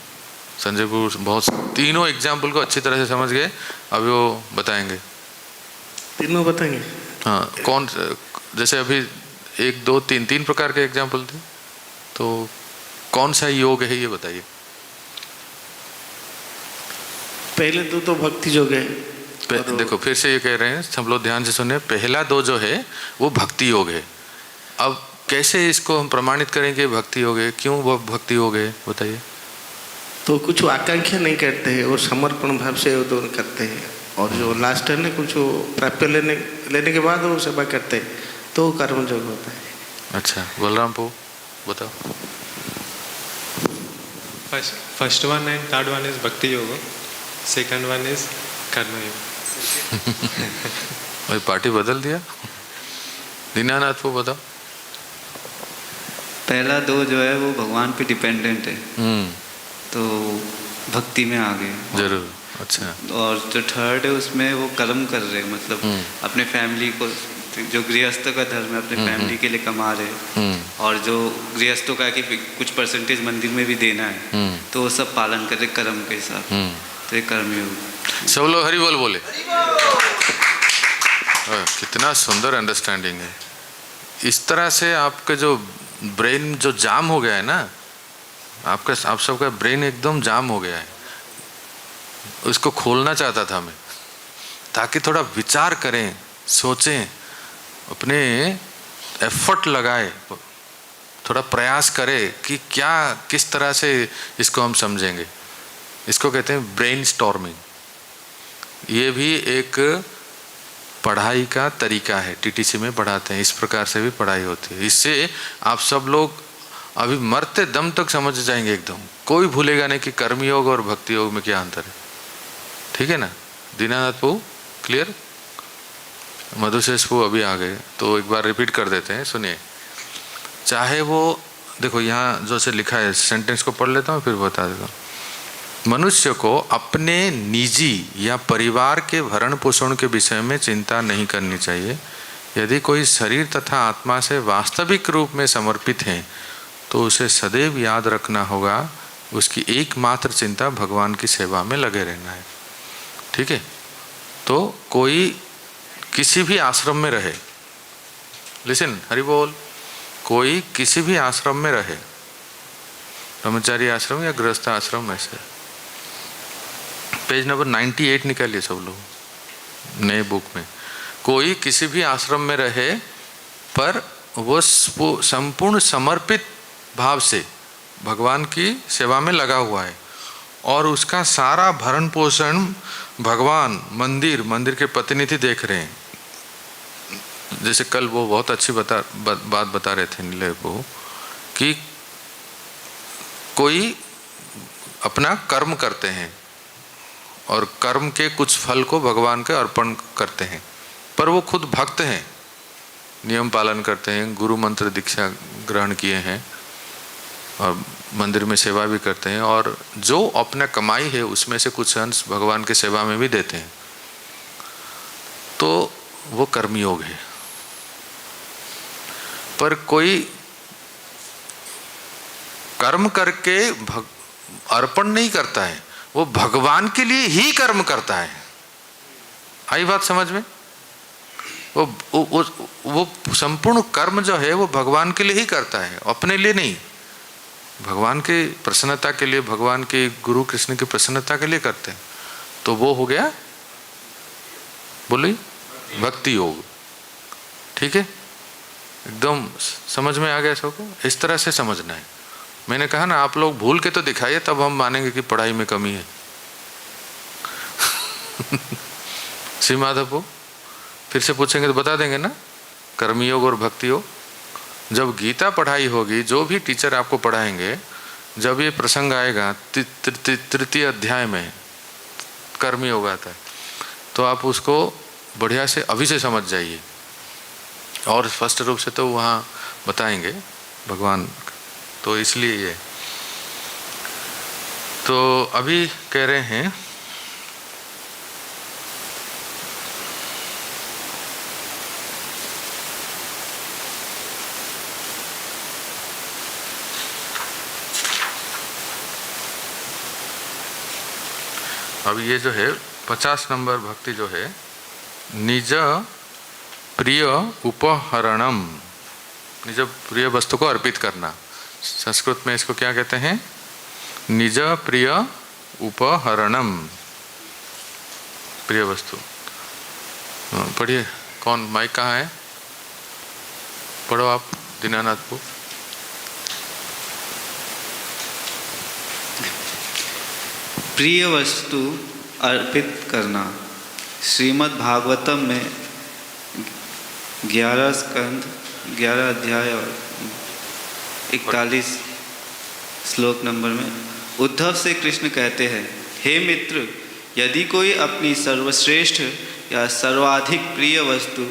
Speaker 2: संजयपुर बहुत तीनों example को अच्छी तरह से समझ गए. अभी वो बताएंगे.
Speaker 6: तीनों बताएंगे.
Speaker 2: हाँ, कौन जैसे अभी 1 2 3 प्रकार के एग्जाम्पल थे, तो कौन सा योग है ये बताइए.
Speaker 6: पहले दो तो भक्ति योग है.
Speaker 2: देखो फिर से ये कह रहे हैं, सब लोग ध्यान से सुने. पहला 2 जो है वो भक्ति योग है. अब कैसे इसको हम प्रमाणित करेंगे भक्ति योग है, क्यों वो भक्ति योग है बताइए.
Speaker 6: तो कुछ आकांक्षा नहीं करते हैं, वो समर्पण भाव से वो दोनों करते हैं. और जो लास्ट है ना, कुछ प्राप्य लेने के बाद वो सेवा करते हैं, तो कर्म योग होता है.
Speaker 2: अच्छा, बलराम पो बताओ.
Speaker 7: First one and third one is Bhakti Yoga. Second one is Karma Yoga.
Speaker 2: भाई पार्टी बदल दिया. दीनानाथ को बताओ.
Speaker 8: पहला 2 जो है वो भगवान पे डिपेंडेंट है, तो भक्ति में आ गए.
Speaker 2: जरूर. अच्छा.
Speaker 8: और जो थर्ड है उसमें वो कर्म कर रहे हैं, मतलब अपने फैमिली को, जो गृहस्थ का धर्म है अपने फैमिली के लिए कमा रहे, और जो गृहस्थों का कि कुछ परसेंटेज मंदिर में भी देना है, तो वो सब पालन कर रहे कर्म के हिसाब. तो ये कर्मयोग.
Speaker 2: सब लोग हरि बोल बोले. कितना सुंदर अंडरस्टैंडिंग है. इस तरह से आपके जो ब्रेन जो जाम हो गया है ना, आप सबका ब्रेन एकदम जाम हो गया है. उसको खोलना चाहता था मैं, ताकि थोड़ा विचार करें, सोचें, अपने एफर्ट लगाए, थोड़ा प्रयास करें कि क्या किस तरह से इसको हम समझेंगे. इसको कहते हैं ब्रेन स्टॉर्मिंग. ये भी एक पढ़ाई का तरीका है. टीटीसी में पढ़ाते हैं, इस प्रकार से भी पढ़ाई होती है. इससे आप सब लोग अभी मरते दम तक समझ जाएंगे एकदम. कोई भूलेगा नहीं कि कर्मयोग और भक्ति योग में क्या अंतर है. ठीक है ना. दीनानाथ पो क्लियर. मधुशेष पो अभी आ गए, तो एक बार रिपीट कर देते हैं, सुनिए. चाहे वो देखो यहाँ जो से लिखा है, सेंटेंस को पढ़ लेता हूँ फिर बता देता हूँ. मनुष्य को अपने निजी या परिवार के भरण पोषण के विषय में चिंता नहीं करनी चाहिए. यदि कोई शरीर तथा आत्मा से वास्तविक रूप में समर्पित है, तो उसे सदैव याद रखना होगा उसकी एकमात्र चिंता भगवान की सेवा में लगे रहना है. ठीक है. तो कोई किसी भी आश्रम में रहे, लिसन हरि बोल, कोई किसी भी आश्रम में रहे, ब्रह्मचारी आश्रम या गृहस्थ आश्रम में से. पेज नंबर 98 निकालिए सब लोग नए बुक में. कोई किसी भी आश्रम में रहे, पर वो संपूर्ण समर्पित भाव से भगवान की सेवा में लगा हुआ है, और उसका सारा भरण पोषण भगवान, मंदिर के प्रतिनिधि देख रहे हैं. जैसे कल वो बहुत अच्छी बात बता रहे थे नीले को, कि कोई अपना कर्म करते हैं और कर्म के कुछ फल को भगवान के अर्पण करते हैं, पर वो खुद भक्त हैं, नियम पालन करते हैं, गुरु मंत्र दीक्षा ग्रहण किए हैं, और मंदिर में सेवा भी करते हैं, और जो अपना कमाई है उसमें से कुछ अंश भगवान के सेवा में भी देते हैं. तो वो कर्मयोग है. पर कोई कर्म करके अर्पण नहीं करता है, वो भगवान के लिए ही कर्म करता है. आई बात समझ में. वो संपूर्ण कर्म जो है वो भगवान के लिए ही करता है, अपने लिए नहीं. भगवान के प्रसन्नता के लिए, भगवान के गुरु कृष्ण की प्रसन्नता के लिए करते हैं. तो वो हो गया, बोलिए, भक्ति योग. ठीक है. एकदम समझ में आ गया सबको. इस तरह से समझना है. मैंने कहा ना, आप लोग भूल के तो दिखाइए, तब हम मानेंगे कि पढ़ाई में कमी है. श्री माधव को फिर से पूछेंगे तो बता देंगे ना, कर्मयोग और भक्ति योग. जब गीता पढ़ाई होगी, जो भी टीचर आपको पढ़ाएंगे, जब ये प्रसंग आएगा तृतीय अध्याय में कर्मयोग आता है, तो आप उसको बढ़िया से अभी से समझ जाइए. और स्पष्ट रूप से तो वहाँ बताएंगे भगवान. तो इसलिए ये तो अभी कह रहे हैं अब ये जो है 50 नंबर भक्ति जो है, निज प्रिय उपहरणम, निज प्रिय वस्तु को अर्पित करना। संस्कृत में इसको क्या कहते हैं? निज प्रिय उपहरणम, प्रिय वस्तु। पढ़िए, कौन, माइक कहाँ है? पढ़ो आप, दीनानाथ को।
Speaker 8: प्रिय वस्तु अर्पित करना। श्रीमद् भागवतम में 11 स्कंद 11 अध्याय और 41 श्लोक नंबर में उद्धव से कृष्ण कहते हैं, हे मित्र, यदि कोई अपनी सर्वश्रेष्ठ या सर्वाधिक प्रिय वस्तु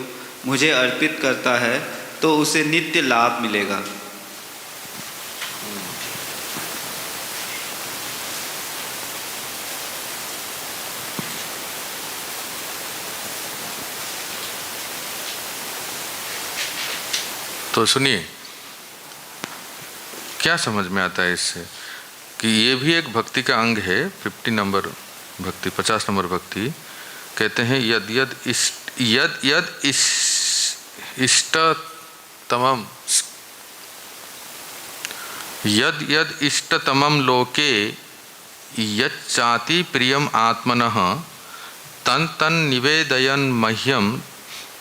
Speaker 8: मुझे अर्पित करता है तो उसे नित्य लाभ मिलेगा।
Speaker 2: तो सुनिए क्या समझ में आता है इससे, कि ये भी एक भक्ति का अंग है। 50 नंबर भक्ति, 50 नंबर भक्ति कहते हैं, यद यद इष्टतमम, यद यद इष्टतमम लोके यच्चाति प्रियम आत्मनः तन तन निवेदयन् मह्यम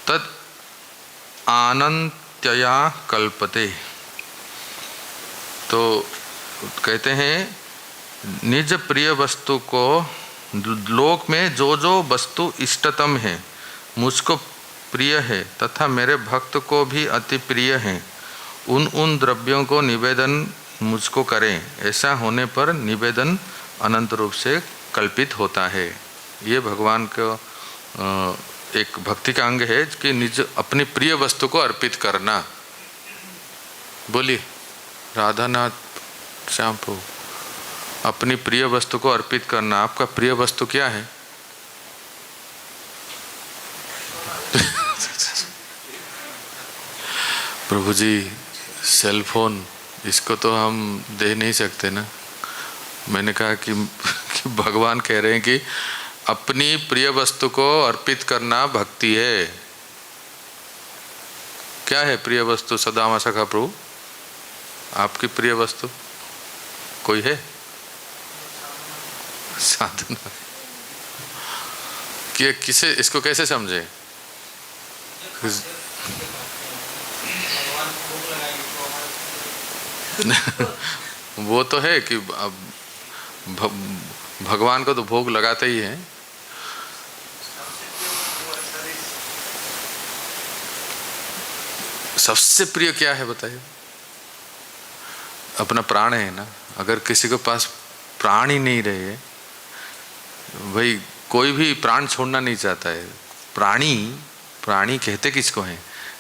Speaker 2: तद आनंत्यया कल्पते। तो कहते हैं, निज प्रिय वस्तु को, लोक में जो जो वस्तु इष्टतम है, मुझको प्रिय है तथा मेरे भक्त को भी अति प्रिय है, उन द्रव्यों को निवेदन मुझको करें। ऐसा होने पर निवेदन अनंत रूप से कल्पित होता है। ये भगवान का एक भक्ति का अंग है कि निज अपनी प्रिय वस्तु को अर्पित करना। बोलिए राधानाथ श्याम प्रभु, अपनी प्रिय वस्तु को अर्पित करना। आपका प्रिय वस्तु क्या है? प्रभु जी, सेल फोन, इसको तो हम दे नहीं सकते ना। मैंने कहा कि भगवान कह रहे हैं कि अपनी प्रिय वस्तु को अर्पित करना भक्ति है। क्या है प्रिय वस्तु? सदामा सखा प्रभु, आपकी प्रिय वस्तु कोई है? साधना। कि किसे, इसको कैसे समझे? वो तो है कि भगवान को तो भोग लगाते ही हैं। सबसे प्रिय क्या है बताइए? अपना प्राण है ना। अगर किसी के पास प्राण ही नहीं रहे, भाई कोई भी प्राण छोड़ना नहीं चाहता है। प्राणी कहते किसको हैं?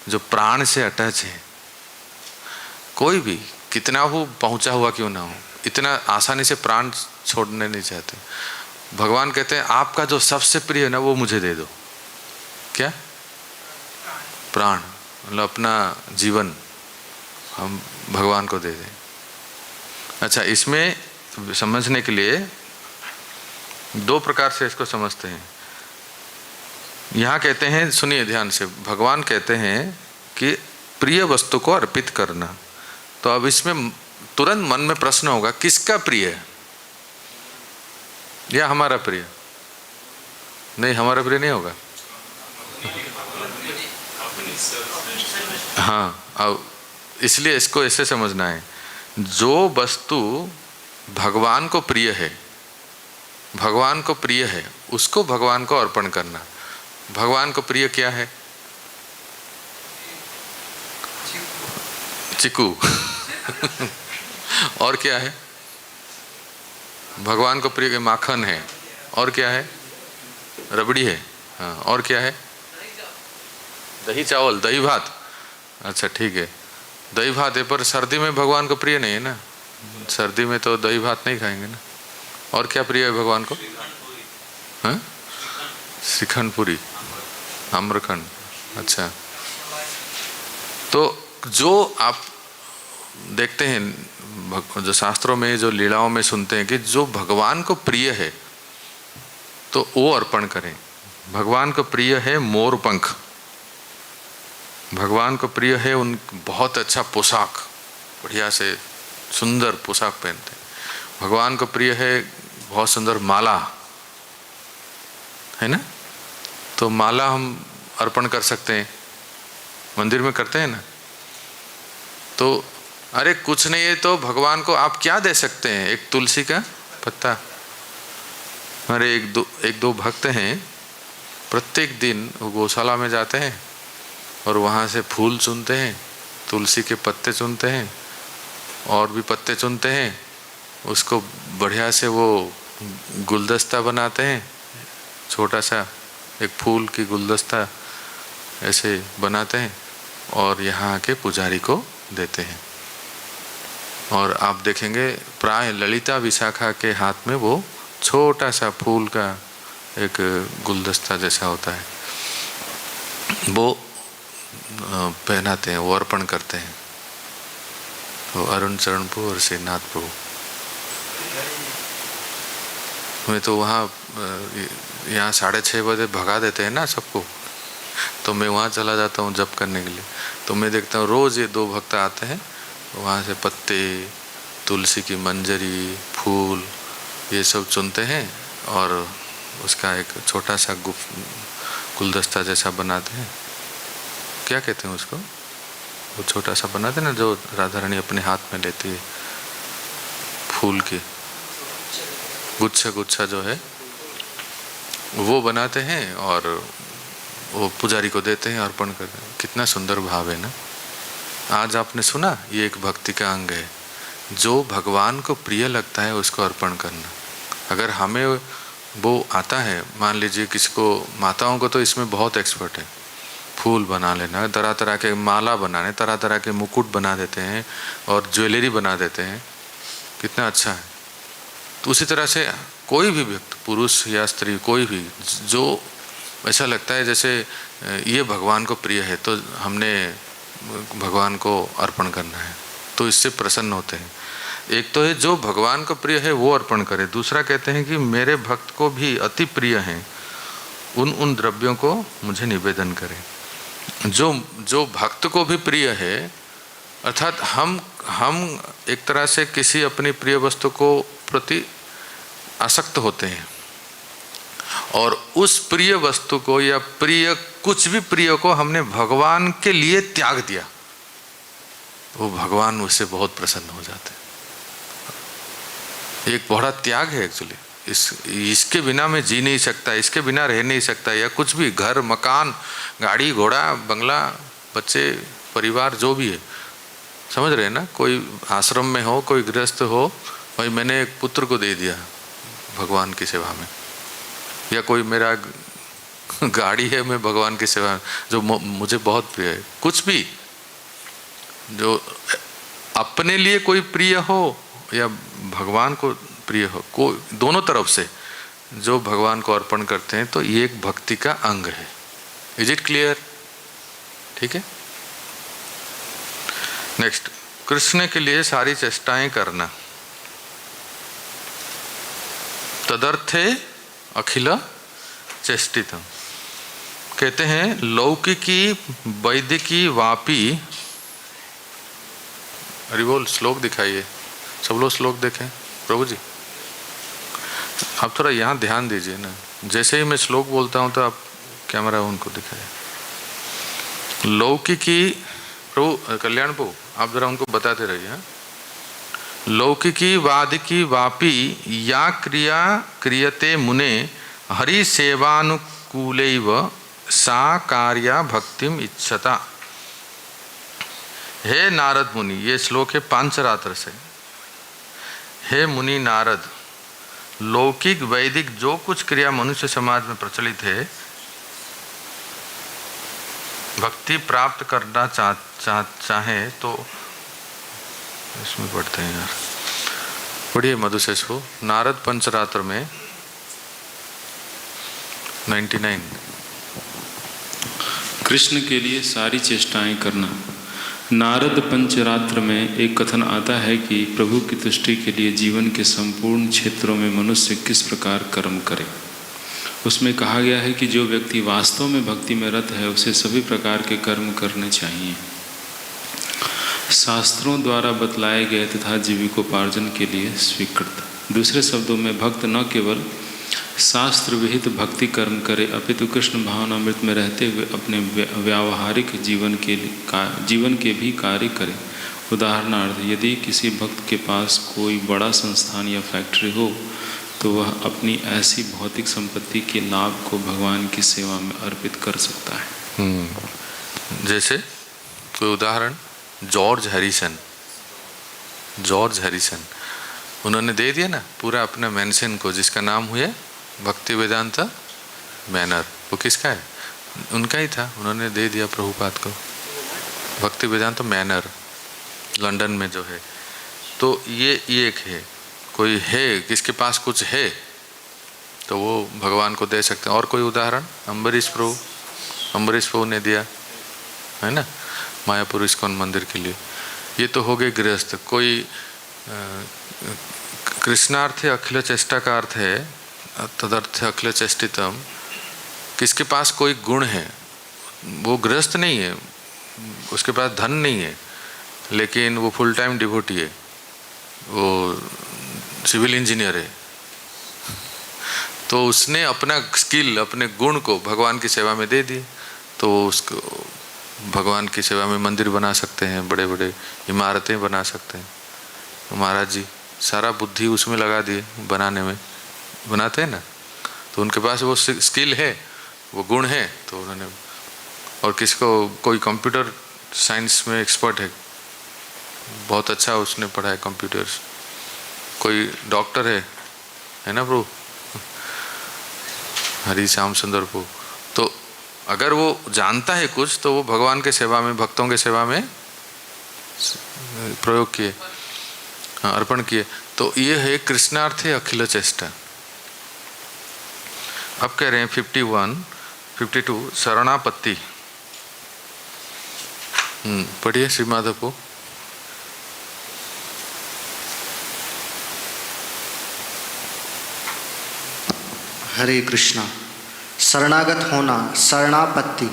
Speaker 2: जो प्राण से अटैच है। कोई भी कितना हो पहुंचा हुआ क्यों ना हो, इतना आसानी से प्राण छोड़ने नहीं चाहते। भगवान कहते हैं आपका जो सबसे प्रिय है ना, वो मुझे दे दो। क्या? प्राण, मतलब अपना जीवन हम भगवान को दे दें। अच्छा, इसमें समझने के लिए दो प्रकार से इसको समझते हैं। यहाँ कहते हैं, सुनिए ध्यान से, भगवान कहते हैं कि प्रिय वस्तु को अर्पित करना। तो अब इसमें तुरंत मन में प्रश्न होगा, किसका प्रिय है? या हमारा प्रिय? नहीं, हमारा प्रिय नहीं होगा। हाँ, अब इसलिए इसको ऐसे समझना है, जो वस्तु भगवान को प्रिय है, भगवान को प्रिय है, उसको भगवान को अर्पण करना। भगवान को प्रिय क्या है? चिकू। और क्या है? भगवान को प्रिय माखन है। और क्या है? रबड़ी है। हाँ, और क्या है? दही चावल, दही भात। अच्छा ठीक है, दही भात है, पर सर्दी में भगवान को प्रिय नहीं है ना। सर्दी में तो दही भात नहीं खाएंगे ना। और क्या प्रिय है भगवान को? हाँ, श्रीखंड पूरी, आम्रखंड। अच्छा, तो जो आप देखते हैं जो शास्त्रों में, जो लीलाओं में सुनते हैं कि जो भगवान को प्रिय है तो वो अर्पण करें। भगवान को प्रिय है मोर पंख, भगवान को प्रिय है उन बहुत अच्छा पोशाक, बढ़िया से सुंदर पोशाक पहनते हैं। भगवान को प्रिय है बहुत सुंदर माला, है ना? तो माला हम अर्पण कर सकते हैं, मंदिर में करते हैं ना। तो अरे कुछ नहीं है तो भगवान को आप क्या दे सकते हैं? एक तुलसी का पत्ता। हमारे एक दो भक्त हैं, प्रत्येक दिन वो गौशाला में जाते हैं और वहाँ से फूल चुनते हैं, तुलसी के पत्ते चुनते हैं और भी पत्ते चुनते हैं, उसको बढ़िया से वो गुलदस्ता बनाते हैं, छोटा सा एक फूल की गुलदस्ता ऐसे बनाते हैं और यहाँ के पुजारी को देते हैं। और आप देखेंगे प्राय ललिता विशाखा के हाथ में वो छोटा सा फूल का एक गुलदस्ता जैसा होता है, वो पहनाते हैं, वो अर्पण करते हैं। तो अरुण चरण प्रभु और श्रीनाथ प्रभु, मैं तो वहाँ यहाँ 6:30 बजे भगा देते हैं ना सबको, तो मैं वहाँ चला जाता हूँ जप करने के लिए। तो मैं देखता हूँ रोज़ ये 2 भक्त आते हैं, वहाँ से पत्ते, तुलसी की मंजरी, फूल, ये सब चुनते हैं और उसका एक छोटा सा गुलदस्ता जैसा बनाते हैं। क्या कहते हैं उसको? वो छोटा सा बनाते हैं ना, जो राधा रानी अपने हाथ में लेती है, फूल की गुच्छा जो है वो बनाते हैं और वो पुजारी को देते हैं, अर्पण करते हैं। कितना सुंदर भाव है ना। आज आपने सुना, ये एक भक्ति का अंग है, जो भगवान को प्रिय लगता है उसको अर्पण करना। अगर हमें वो आता है, मान लीजिए किसी को, माताओं को तो इसमें बहुत एक्सपर्ट है, फूल बना लेना, तरह तरह के माला बनाने, तरह तरह के मुकुट बना देते हैं और ज्वेलरी बना देते हैं, कितना अच्छा है। तो उसी तरह से कोई भी व्यक्ति, पुरुष या स्त्री, कोई भी, जो ऐसा लगता है जैसे ये भगवान को प्रिय है तो हमने भगवान को अर्पण करना है, तो इससे प्रसन्न होते हैं। एक तो है जो भगवान को प्रिय है वो अर्पण करे, दूसरा कहते हैं कि मेरे भक्त को भी अति प्रिय हैं, उन द्रव्यों को मुझे निवेदन करें। जो भक्त को भी प्रिय है, अर्थात हम एक तरह से किसी अपनी प्रिय वस्तु को प्रति आसक्त होते हैं और उस प्रिय वस्तु को या प्रिय कुछ भी प्रिय को हमने भगवान के लिए त्याग दिया, वो भगवान उससे बहुत प्रसन्न हो जाते हैं। एक बड़ा त्याग है एक्चुअली। इसके बिना मैं जी नहीं सकता, इसके बिना रह नहीं सकता, या कुछ भी, घर, मकान, गाड़ी, घोड़ा, बंगला, बच्चे, परिवार, जो भी है, समझ रहे हैं ना। कोई आश्रम में हो, कोई गृहस्थ हो, भाई मैंने एक पुत्र को दे दिया भगवान की सेवा में, या कोई मेरा गाड़ी है, मैं भगवान की सेवा में, जो मुझे बहुत प्रिय है। कुछ भी जो अपने लिए कोई प्रिय हो या भगवान को प्रिय हो, कोई दोनों तरफ से जो भगवान को अर्पण करते हैं, तो ये एक भक्ति का अंग है। Is it clear? ठीक है। नेक्स्ट, कृष्ण के लिए सारी चेष्टाएं करना। तदर्थे अखिल चेष्टितम। कहते हैं लौकिकी वैदिकी वापी, अरे बोल श्लोक दिखाइए, सब लोग श्लोक देखें। प्रभु जी आप थोड़ा यहाँ ध्यान दीजिए ना, जैसे ही मैं श्लोक बोलता हूँ तो आप कैमरा उनको दिखाइए। लौकिकी, प्रभु कल्याण प्रभु आप जरा उनको बताते रहिए। लौकिकी वादिकी वापी या क्रिया क्रियते मुने हरि सेवानुकूलैव सा कार्या भक्तिम इच्छता। हे नारद मुनि, ये श्लोक है पांचरात्र से। हे मुनि नारद, लौकिक वैदिक जो कुछ क्रिया मनुष्य समाज में प्रचलित है, भक्ति प्राप्त करना चाहे तो इसमें पढ़ते हैं यार। पढ़िए मधुशेष को नारद पंचरात्र में 99।
Speaker 4: कृष्ण के लिए सारी चेष्टाएं करना। नारद पंचरात्र में एक कथन आता है कि प्रभु की तुष्टि के लिए जीवन के संपूर्ण क्षेत्रों में मनुष्य किस प्रकार कर्म करे। उसमें कहा गया है कि जो व्यक्ति वास्तव में भक्ति में रत है उसे सभी प्रकार के कर्म करने चाहिए, शास्त्रों द्वारा बतलाए गए तथा जीविकोपार्जन के लिए स्वीकृत। दूसरे शब्दों में भक्त न केवल शास्त्र विहित भक्ति कर्म करे अपितु कृष्ण भावनामृत में रहते हुए अपने व्यावहारिक जीवन के भी कार्य करे। उदाहरणार्थ, यदि किसी भक्त के पास कोई बड़ा संस्थान या फैक्ट्री हो तो वह अपनी ऐसी भौतिक संपत्ति के लाभ को भगवान की सेवा में अर्पित कर सकता है।
Speaker 2: जैसे कोई उदाहरण, जॉर्ज हैरिसन उन्होंने दे दिया ना पूरा अपना मेंशन को, जिसका नाम हुआ भक्ति वेदांता मैनर। वो किसका है? उनका ही था। उन्होंने दे दिया प्रभुपाद को भक्ति वेदांता मैनर, लंदन में जो है। तो ये एक है, कोई है किसके पास कुछ है तो वो भगवान को दे सकते हैं। और कोई उदाहरण, अम्बरीश प्रभु ने दिया है ना मायापुर इस्कॉन मंदिर के लिए। ये तो हो गए गृहस्थ। कोई कृष्णार्थे अखिल चेष्टा का अर्थ है तदर्थ अखिल चेष्टितम। किसके पास कोई गुण है, वो गृहस्थ नहीं है, उसके पास धन नहीं है, लेकिन वो फुल टाइम डिवोटी है, वो सिविल इंजीनियर है, तो उसने अपना स्किल, अपने गुण को भगवान की सेवा में दे दिए, तो उसको भगवान की सेवा में मंदिर बना सकते हैं, बड़े बड़े इमारतें बना सकते हैं। महाराज जी सारा बुद्धि उसमें लगा दिए बनाने में, बनाते हैं ना, तो उनके पास वो स्किल है, वो गुण है, तो उन्होंने। और किसको, कोई कंप्यूटर साइंस में एक्सपर्ट है, बहुत अच्छा उसने पढ़ा है कंप्यूटर्स। कोई डॉक्टर है ना प्रभु, हरि श्याम सुंदर प्रभु। तो अगर वो जानता है कुछ तो वो भगवान के सेवा में, भक्तों के सेवा में प्रयोग किए, अर्पण किए। तो ये है कृष्णार्थे अखिल चेष्टा। अब कह रहे हैं 52 शरणापत्ति। पढ़िए श्री माधव को।
Speaker 9: हरे कृष्णा। शरणागत होना, शरणापत्ति।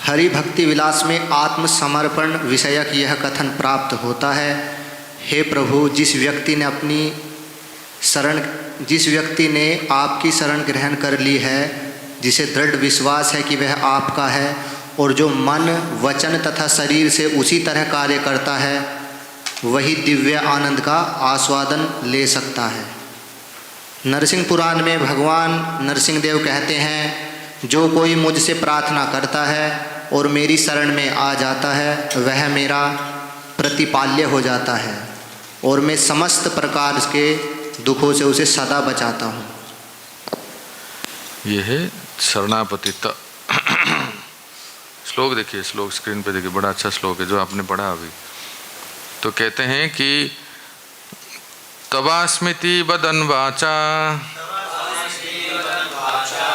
Speaker 9: हरि भक्ति विलास में आत्मसमर्पण विषयक यह कथन प्राप्त होता है। हे प्रभु, जिस व्यक्ति ने आपकी शरण ग्रहण कर ली है, जिसे दृढ़ विश्वास है कि वह आपका है और जो मन, वचन तथा शरीर से उसी तरह कार्य करता है, वही दिव्य आनंद का आस्वादन ले सकता है। नरसिंह पुराण में भगवान नरसिंह देव कहते हैं, जो कोई मुझसे प्रार्थना करता है और मेरी शरण में आ जाता है, वह मेरा प्रतिपाल्य हो जाता है और मैं समस्त प्रकार के दुखों से उसे सदा बचाता हूँ।
Speaker 2: यह है शरणापति। श्लोक देखिए, श्लोक स्क्रीन पे देखिए, बड़ा अच्छा श्लोक है जो आपने पढ़ा अभी। तो कहते हैं कि तवास्मिति वदन् वाचा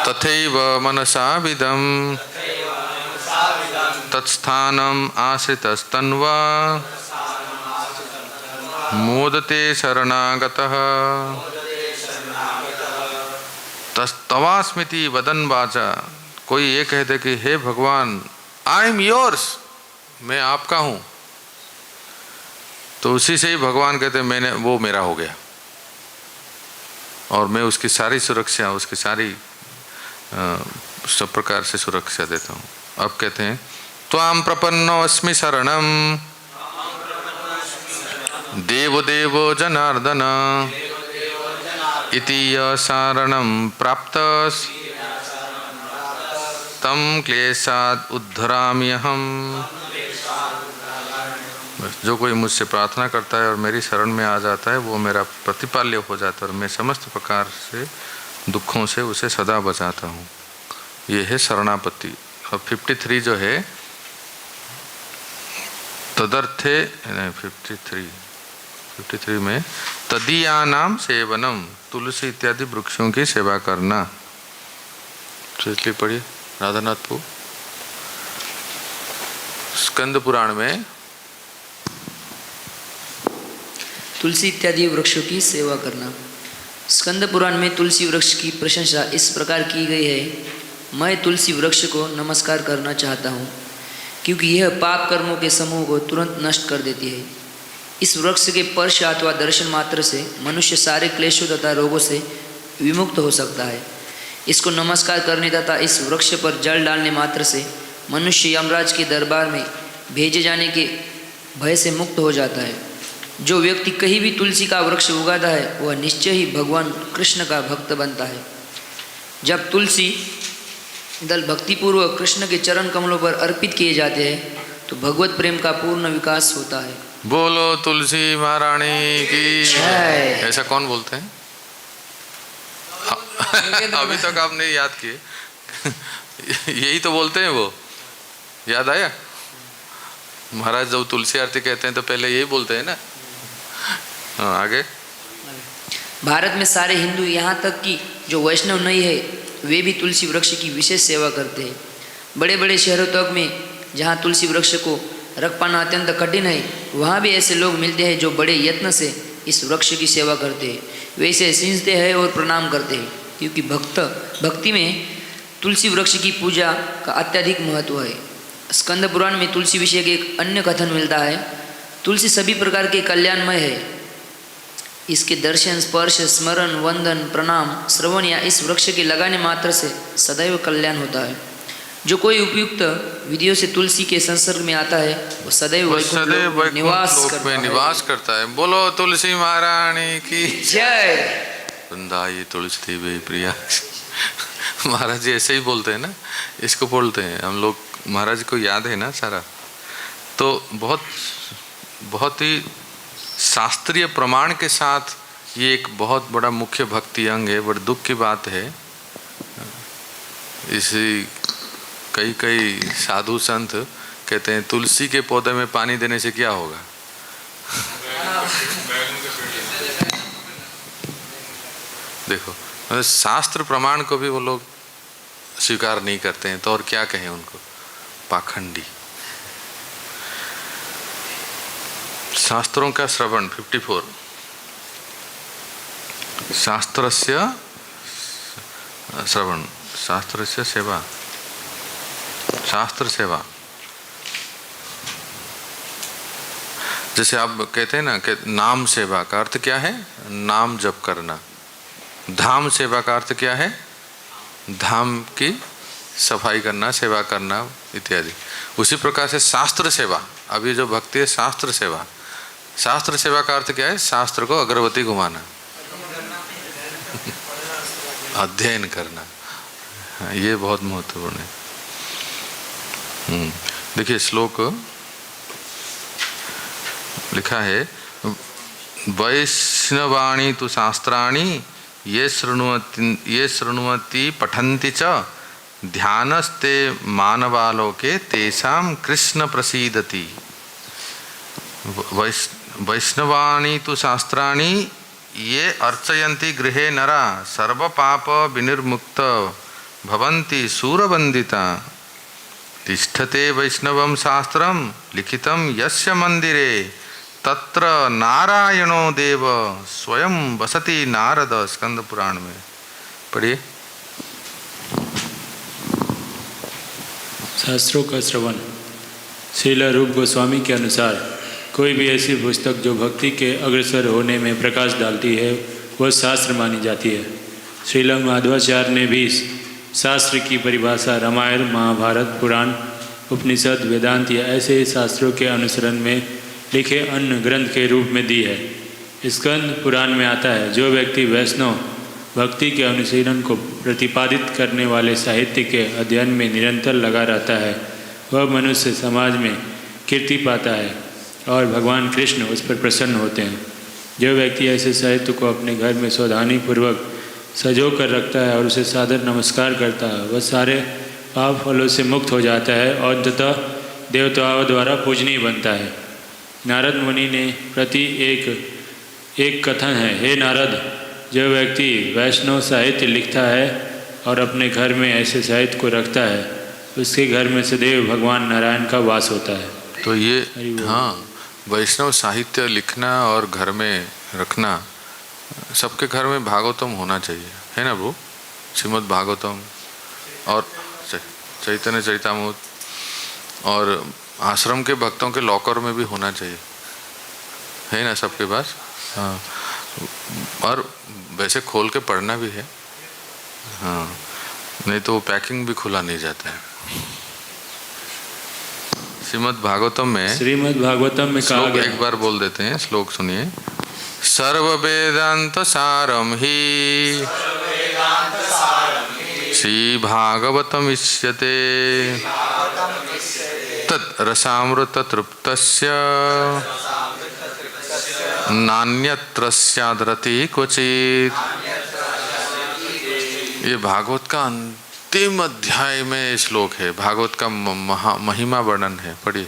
Speaker 2: तथैव मनसा विदम् तत्स्थानम् आश्रितस्तन्वा मोदते शरणागतः। तवास्मिति वदन् वाचा, कोई ये कह दे कि हे भगवान आई एम योर्स, मैं आपका हूँ, तो उसी से ही भगवान कहते मैंने, वो मेरा हो गया और मैं उसकी सारी सुरक्षा, उसकी सारी सब प्रकार से सुरक्षा देता हूँ। अब कहते हैं त्वां प्रपन्नोऽस्मि शरणं देवदेव जनार्दन इति शरणं प्राप्तस् तं क्लेशात् उद्धराम्यहम्। जो कोई मुझसे प्रार्थना करता है और मेरी शरण में आ जाता है, वो मेरा प्रतिपाल्य हो जाता है और मैं समस्त प्रकार से दुखों से उसे सदा बचाता हूँ। ये है शरणापत्ति। अब 53 जो है तदर्थे, 53 53 में तदीयानाम सेवनम, तुलसी इत्यादि वृक्षों की सेवा करना। तो इसलिए पढ़िए राधानाथपुर स्कंद पुराण में
Speaker 10: तुलसी इत्यादि वृक्षों की सेवा करना। स्कंद पुराण में तुलसी वृक्ष की प्रशंसा इस प्रकार की गई है, मैं तुलसी वृक्ष को नमस्कार करना चाहता हूँ क्योंकि यह पाप कर्मों के समूह को तुरंत नष्ट कर देती है। इस वृक्ष के स्पर्श अथवा दर्शन मात्र से मनुष्य सारे क्लेशों तथा रोगों से विमुक्त हो सकता है। इसको नमस्कार करने तथा इस वृक्ष पर जल डालने मात्र से मनुष्य यमराज के दरबार में भेजे जाने के भय से मुक्त हो जाता है। जो व्यक्ति कहीं भी तुलसी का वृक्ष उगाता है वह निश्चय ही भगवान कृष्ण का भक्त बनता है। जब तुलसी दल भक्तिपूर्वक कृष्ण के चरण कमलों पर अर्पित किए जाते हैं तो भगवत प्रेम का पूर्ण विकास होता है।
Speaker 2: बोलो तुलसी महारानी की
Speaker 10: जय।
Speaker 2: ऐसा कौन बोलते हैं? अभी तक आपने याद किए यही तो बोलते हैं, वो याद आया? महाराज जब तुलसी आरती कहते हैं तो पहले यही बोलते हैं ना। हाँ, आगे।
Speaker 10: भारत में सारे हिंदू यहाँ तक कि जो वैष्णव नहीं है वे भी तुलसी वृक्ष की विशेष सेवा करते हैं। बड़े बड़े शहरों तक में जहाँ तुलसी वृक्ष को रख पाना अत्यंत कठिन है वहाँ भी ऐसे लोग मिलते हैं जो बड़े यत्न से इस वृक्ष की सेवा करते हैं। वे इसे सींचते हैं और प्रणाम करते हैं क्योंकि भक्ति में तुलसी वृक्ष की पूजा का अत्यधिक महत्व है। स्कंद पुराण में तुलसी विषय के एक अन्य कथन मिलता है। तुलसी सभी प्रकार के कल्याणमय है। इसके दर्शन, स्पर्श, स्मरण, वंदन, प्रणाम, श्रवण या इस वृक्ष के लगाने मात्र से सदैव कल्याण होता है। जो कोई उपयुक्त विधियों से तुलसी के संसर्ग में आता है वो सदैव वैकुंठ
Speaker 2: निवास करता है। बोलो तुलसी महारानी की
Speaker 10: जय।
Speaker 2: वृंदाई तुलसी देवी प्रिया। महाराज जी ऐसे ही बोलते हैं ना, इसको बोलते हैं हम लोग। महाराज को याद है ना सारा। तो बहुत ही शास्त्रीय प्रमाण के साथ ये एक बहुत बड़ा मुख्य भक्ति अंग है। बड़े दुख की बात है, इसी कई साधु संत कहते हैं तुलसी के पौधे में पानी देने से क्या होगा। देखो शास्त्र प्रमाण को भी वो लोग स्वीकार नहीं करते हैं, तो और क्या कहें उनको, पाखंडी। शास्त्रों का श्रवण 54, शास्त्रस्य श्रवण, शास्त्रस्य सेवा, शास्त्र सेवा। जैसे आप कहते हैं ना कि नाम सेवा का अर्थ क्या है, नाम जप करना। धाम सेवा का अर्थ क्या है, धाम की सफाई करना, सेवा करना इत्यादि। उसी प्रकार से शास्त्र सेवा, अब ये जो भक्ति है शास्त्र सेवा। शास्त्र सेवा का अर्थ क्या है, शास्त्र को अगरबत्ती घुमाना, अध्ययन करना। ये बहुत महत्वपूर्ण है। देखिए श्लोक लिखा है, वैष्णवाणी तु शास्त्राणि ये शृण्वन्ति पठन्ति च ध्यानस्ते मानवालोके तेषां कृष्ण प्रसीदति। वैष्णवाणी तु शास्त्राणि ये अर्चयन्ति गृहे नरा सर्वपाप विनिर्मुक्त भवन्ति सूरवन्दिता। तिष्ठते वैष्णवं शास्त्रं लिखितं यस्य मंदिरे तत्र नारायणो देव स्वयं वसति नारद। स्कंद पुराण में पढ़िए।
Speaker 11: शास्त्रों का श्रवण। श्रील रूप गोस्वामी के अनुसार कोई भी ऐसी पुस्तक जो भक्ति के अग्रसर होने में प्रकाश डालती है वह शास्त्र मानी जाती है। श्रील माधवाचार्य ने भी शास्त्र की परिभाषा रामायण, महाभारत, पुराण, उपनिषद, वेदांत या ऐसे शास्त्रों के अनुसरण में लिखे अन्य ग्रंथ के रूप में दी है। स्कंद पुराण में आता है, जो व्यक्ति वैष्णव भक्ति के अनुशीलन को प्रतिपादित करने वाले साहित्य के अध्ययन में निरंतर लगा रहता है वह मनुष्य समाज में कीर्ति पाता है और भगवान कृष्ण उस पर प्रसन्न होते हैं। जो व्यक्ति ऐसे साहित्य को अपने घर में सावधानीपूर्वक सजो कर रखता है और उसे सादर नमस्कार करता है वह सारे पाप फलों से मुक्त हो जाता है और अंततः देवताओं द्वारा पूजनीय बनता है। नारद मुनि ने प्रति एक एक कथन है, हे नारद, जो व्यक्ति वैष्णव साहित्य लिखता है और अपने घर में ऐसे साहित्य को रखता है, उसके घर में सदैव भगवान नारायण का वास होता है।
Speaker 2: तो ये हाँ, वैष्णव साहित्य लिखना और घर में रखना, सबके घर में भागवतम होना चाहिए, है ना वो, श्रीमद् भागवतम और चैतन्य चरितामृत, और आश्रम के भक्तों के लॉकर में भी होना चाहिए, है ना सबके पास। हाँ, और वैसे खोल के पढ़ना भी है, हाँ, नहीं तो वो पैकिंग भी खुला नहीं जाता है। श्रीमद् भागवतम में कहा गया, एक बार बोल देते हैं, श्लोक सुनिए। सर्व वेदांत सारम ही श्री भागवतम इष्यते तत् रसामृत तृप्तस्य नान्यत्र स्याद्रति क्वचित्। ये भागवत का अंतिम अध्याय में श्लोक है, भागवत का महिमा वर्णन है, पढ़िए।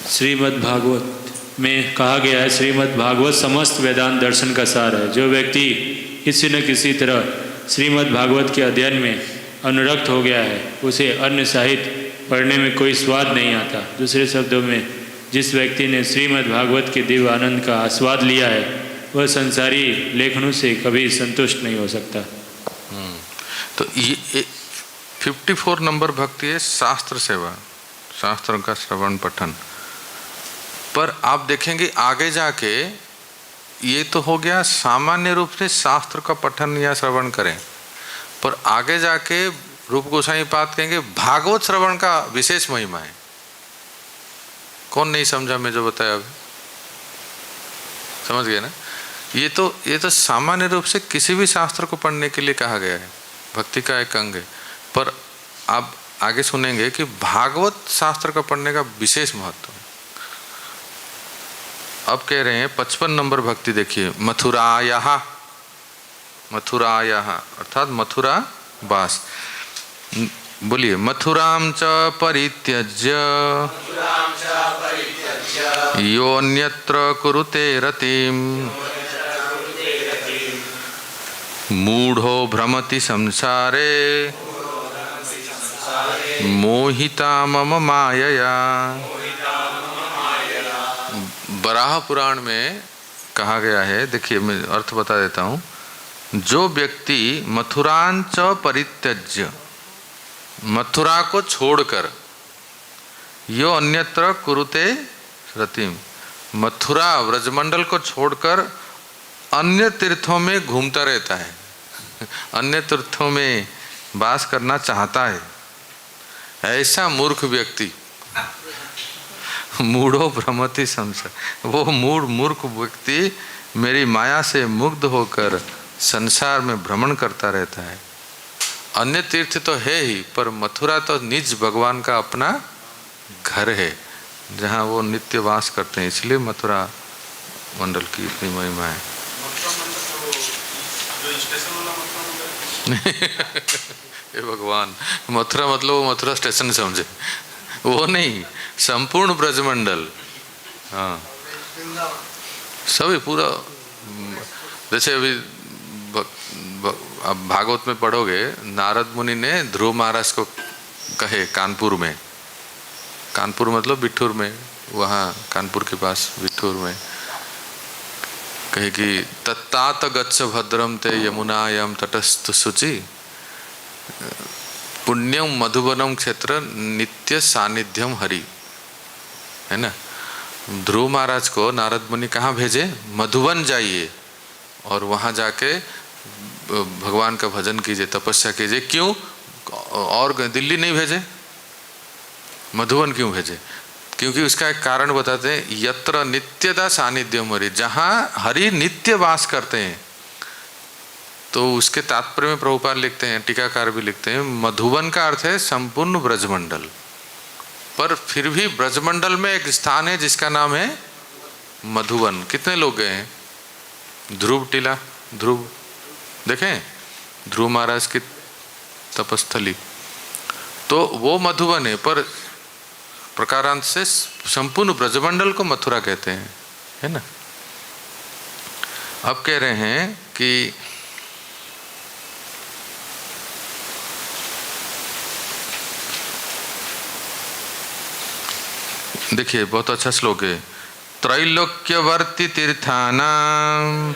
Speaker 11: श्रीमद् भागवत में कहा गया है, श्रीमद् भागवत समस्त वेदांत दर्शन का सार है। जो व्यक्ति किसी न किसी तरह श्रीमद् भागवत के अध्ययन में अनुरक्त हो गया है, उसे अन्य साहित्य पढ़ने में कोई स्वाद नहीं आता। दूसरे शब्दों में, जिस व्यक्ति ने श्रीमद् भागवत के दिव्य आनंद का आस्वाद लिया है, वह संसारी लेखनों से कभी संतुष्ट नहीं हो सकता।
Speaker 2: तो ये 54 नंबर भक्ति है शास्त्र सेवा, शास्त्रों का श्रवण पठन। पर आप देखेंगे आगे जाके, ये तो हो गया सामान्य रूप से शास्त्र का पठन या श्रवण करें, पर आगे जाके रूप गोसाई पाद कहेंगे भागवत श्रवण का विशेष महिमा है। कौन नहीं समझा मैं जो बताया अभी? समझ गए ना? ये तो सामान्य रूप से किसी भी शास्त्र को पढ़ने के लिए कहा गया है, भक्ति का एक अंग है। पर आप आगे सुनेंगे कि भागवत शास्त्र का पढ़ने का विशेष महत्व है। अब कह रहे हैं 55 नंबर भक्ति देखिए, मथुरायाः अर्थात मथुरा वास। बोलिए, मथुराम च परित्यज्य योऽन्यत्र कुरुते रतिम मूढ़ो भ्रमति संसारे मोहिता मम मायया। बराह पुराण में कहा गया है, देखिए मैं अर्थ बता देता हूँ। जो व्यक्ति मथुरांच परित्यज्य, मथुरा को छोड़कर, यो अन्यत्र कुरुते रतिम, मथुरा व्रजमंडल को छोड़कर अन्य तीर्थों में घूमता रहता है, अन्य तीर्थों में वास करना चाहता है, ऐसा मूर्ख व्यक्ति, मूढ़ो भ्रमति संसार, वो मूर्ख व्यक्ति मेरी माया से मुग्ध होकर संसार में भ्रमण करता रहता है। अन्य तीर्थ तो है ही, पर मथुरा तो निज भगवान का अपना घर है, जहाँ वो नित्य वास करते हैं, इसलिए मथुरा मंडल की इतनी महिमा है। ये भगवान, मथुरा मतलब वो मथुरा स्टेशन समझे, वो नहीं, संपूर्ण ब्रजमंडल। हाँ, सभी पूरा। जैसे अभी अब भागवत में पढ़ोगे, नारद मुनि ने ध्रुव महाराज को कहे कानपुर में, कानपुर मतलब बिठूर में, वहाँ कानपुर के पास बिठूर में, कहे कि तत्तात गच्छ भद्रम ते यमुनायाम तटस्थ शुचि पुण्यम मधुबनम क्षेत्र नित्य सानिध्यम हरि, है ना। ध्रुव महाराज को नारद मुनि कहाँ भेजे? मधुबन जाइए और वहाँ जाके भगवान का भजन कीजिए, तपस्या कीजिए। क्यों? और दिल्ली नहीं भेजे, मधुबन क्यों भेजे? क्योंकि उसका एक कारण बताते हैं, यत्र नित्यता सानिध्यम हरि, जहाँ हरि नित्य वास करते हैं। तो उसके तात्पर्य में प्रभुपाद लिखते हैं, टीकाकार भी लिखते हैं, मधुबन का अर्थ है संपूर्ण ब्रजमंडल। पर फिर भी ब्रजमंडल में एक स्थान है जिसका नाम है मधुबन। कितने लोग गए हैं? ध्रुव टीला, ध्रुव देखें, ध्रुव महाराज की तपस्थली, तो वो मधुबन है। पर प्रकारांत से संपूर्ण ब्रजमंडल को मथुरा कहते हैं, है ना। अब कह रहे हैं कि देखिए बहुत अच्छा श्लोक है। त्रैलोक्यवर्ती तीर्थानां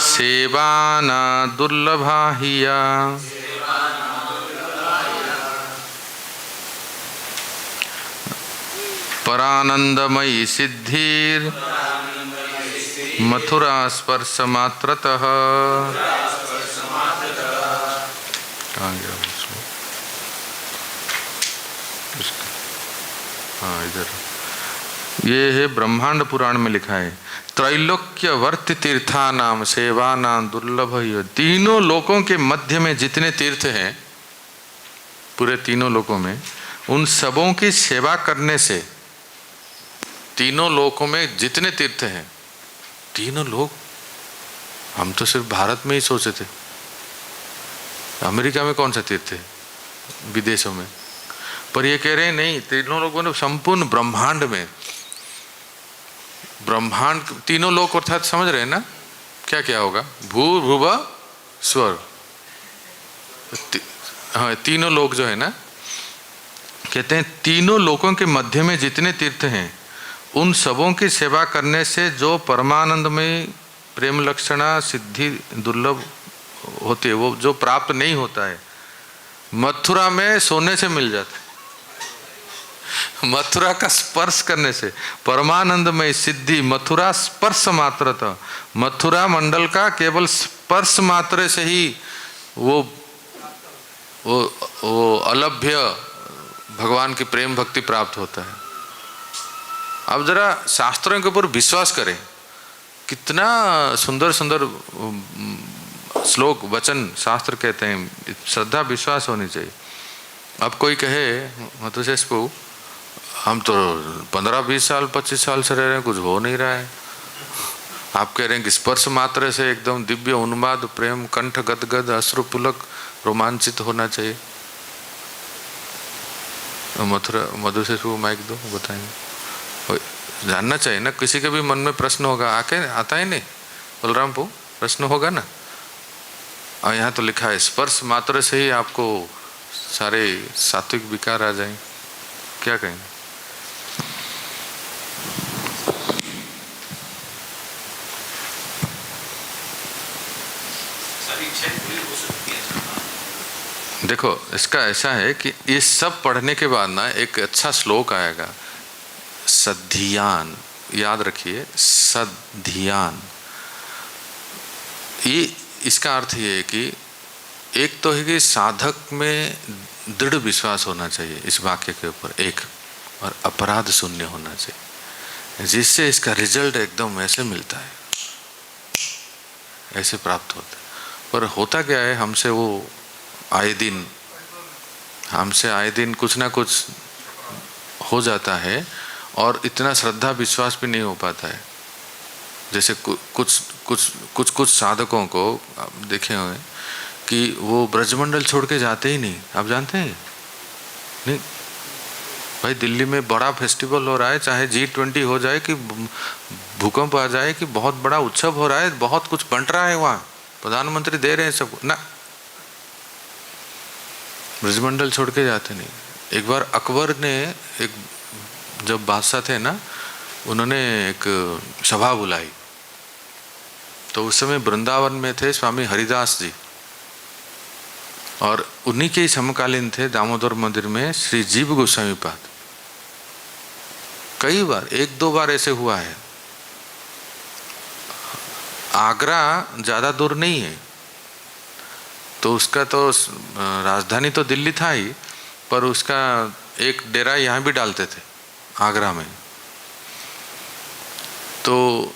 Speaker 2: सेवाना दुर्लभा हिया परानंदमयी सिद्धिर मथुरा स्पर्श मात्रतः। हाँ इधर ये है ब्रह्मांड पुराण में लिखा है, त्रैलोक्य वर्त तीर्था नाम सेवा नाम दुर्लभ। तीनों लोकों के मध्य में जितने तीर्थ हैं, पूरे तीनों लोकों में, उन सबों की सेवा करने से, तीनों लोकों में जितने तीर्थ हैं, तीनों लोग, हम तो सिर्फ भारत में ही सोचे थे, अमेरिका में कौन सा तीर्थ है, विदेशों में, पर ये कह रहे हैं नहीं, तीनों लोगों ने संपूर्ण ब्रह्मांड में, ब्रह्मांड तीनों लोक अर्थात समझ रहे हैं ना क्या क्या होगा, भू भुव स्वर, हाँ तीनों लोक जो है ना, कहते हैं तीनों लोकों के मध्य में जितने तीर्थ हैं उन सबों की सेवा करने से जो परमानंद में प्रेम लक्षणा सिद्धि दुर्लभ होती है, वो जो प्राप्त नहीं होता है, मथुरा में सोने से मिल जाता है। मथुरा का स्पर्श करने से परमानंद में सिद्धि, मथुरा स्पर्श मात्रतः, मथुरा मंडल का केवल स्पर्श मात्र से ही वो अलभ्य भगवान की प्रेम भक्ति प्राप्त होता है। अब जरा शास्त्रों के ऊपर विश्वास करें, कितना सुंदर सुंदर श्लोक वचन शास्त्र कहते हैं, श्रद्धा विश्वास होनी चाहिए। अब कोई कहे मधुशेष को हम तो 15-20 साल 25 साल से रह रहे हैं, कुछ हो नहीं रहा है, आप कह रहे हैं कि स्पर्श मात्र से एकदम दिव्य उन्माद प्रेम कंठ गदगद अश्रुपुलक रोमांचित होना चाहिए। मथुरा मधुशेष को माइक दो, बताएंगे, जानना चाहिए ना, किसी के भी मन में प्रश्न होगा, आके आता ही नहीं बलरामपुर प्रश्न होगा ना। और यहाँ तो लिखा है स्पर्श मात्र से ही आपको सारे सात्विक विकार आ जाएं, क्या कहेंगे? देखो इसका ऐसा है कि ये सब पढ़ने के बाद ना एक अच्छा श्लोक आएगा, सद्धियान, याद रखिए सद्धियान। ये इसका अर्थ ये है कि एक तो है कि साधक में दृढ़ विश्वास होना चाहिए इस वाक्य के ऊपर, एक, और अपराध शून्य होना चाहिए, जिससे इसका रिजल्ट एकदम ऐसे मिलता है, ऐसे प्राप्त होता है। पर होता क्या है, हमसे आए दिन कुछ ना कुछ हो जाता है और इतना श्रद्धा विश्वास भी नहीं हो पाता है। जैसे कुछ साधकों को आप देखे होंगे कि वो ब्रजमंडल छोड़ के जाते ही नहीं, आप जानते हैं नहीं भाई, दिल्ली में बड़ा फेस्टिवल हो रहा है, चाहे G20 हो जाए कि भूकंप आ जाए कि बहुत बड़ा उत्सव हो रहा है, बहुत कुछ बंट रहा है, वहाँ प्रधानमंत्री दे रहे हैं सबको ना, ब्रजमंडल छोड़ के जाते नहीं। एक बार अकबर ने, एक जब बादशाह थे ना, उन्होंने एक सभा बुलाई, तो उस समय वृंदावन में थे स्वामी हरिदास जी, और उन्हीं के समकालीन थे दामोदर मंदिर में श्री जीव गोस्वामी पाद। कई बार, 1-2 बार ऐसे हुआ है। आगरा ज़्यादा दूर नहीं है, तो उसका तो राजधानी तो दिल्ली था ही, पर उसका एक डेरा यहाँ भी डालते थे आगरा में। तो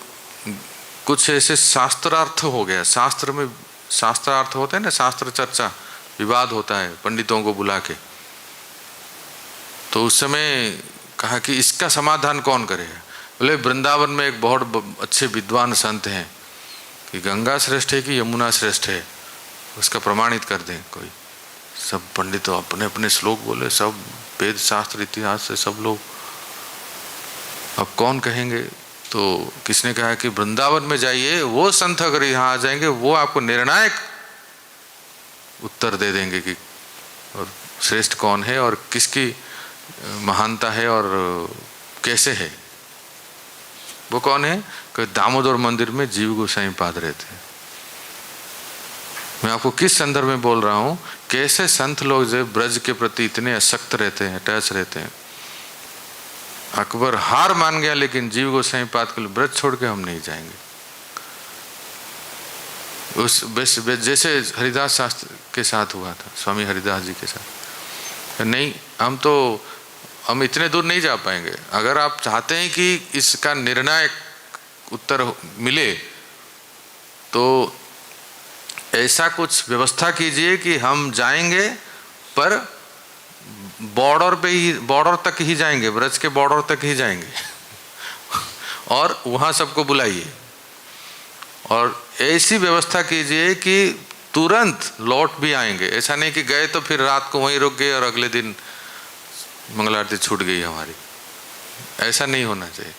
Speaker 2: कुछ ऐसे शास्त्रार्थ हो गया, शास्त्र में शास्त्रार्थ होते हैं ना, शास्त्र चर्चा विवाद होता है पंडितों को बुला के, तो उस समय कहा कि इसका समाधान कौन करेगा। बोले वृंदावन में एक बहुत अच्छे विद्वान संत हैं कि गंगा श्रेष्ठ है कि यमुना श्रेष्ठ है, उसका प्रमाणित कर दें कोई। सब पंडित तो अपने अपने श्लोक बोले, सब वेद शास्त्र इतिहास से सब लोग। अब कौन कहेंगे, तो किसने कहा कि वृंदावन में जाइए, वो संत अगर यहाँ आ जाएंगे वो आपको निर्णायक उत्तर दे देंगे कि और श्रेष्ठ कौन है और किसकी महानता है और कैसे है। वो कौन है कि दामोदर मंदिर में जीव गोसाई पाद रहते हैं। मैं आपको किस संदर्भ में बोल रहा हूँ, कैसे संत लोग जो ब्रज के प्रति इतने असक्त रहते हैं, अटैच रहते हैं। अकबर हार मान गया लेकिन जीव गोसाई पाद के लिए ब्रज छोड़ के हम नहीं जाएंगे। उस जैसे हरिदास शास्त्र के साथ हुआ था, स्वामी हरिदास जी के साथ, नहीं हम इतने दूर नहीं जा पाएंगे। अगर आप चाहते हैं कि इसका निर्णायक उत्तर मिले तो ऐसा कुछ व्यवस्था कीजिए कि हम जाएंगे पर बॉर्डर तक ही जाएंगे, ब्रज के बॉर्डर तक ही जाएंगे और वहाँ सबको बुलाइए और ऐसी व्यवस्था कीजिए कि तुरंत लौट भी आएंगे। ऐसा नहीं कि गए तो फिर रात को वहीं रुक गए और अगले दिन मंगल आरती छूट गई हमारी, ऐसा नहीं होना चाहिए।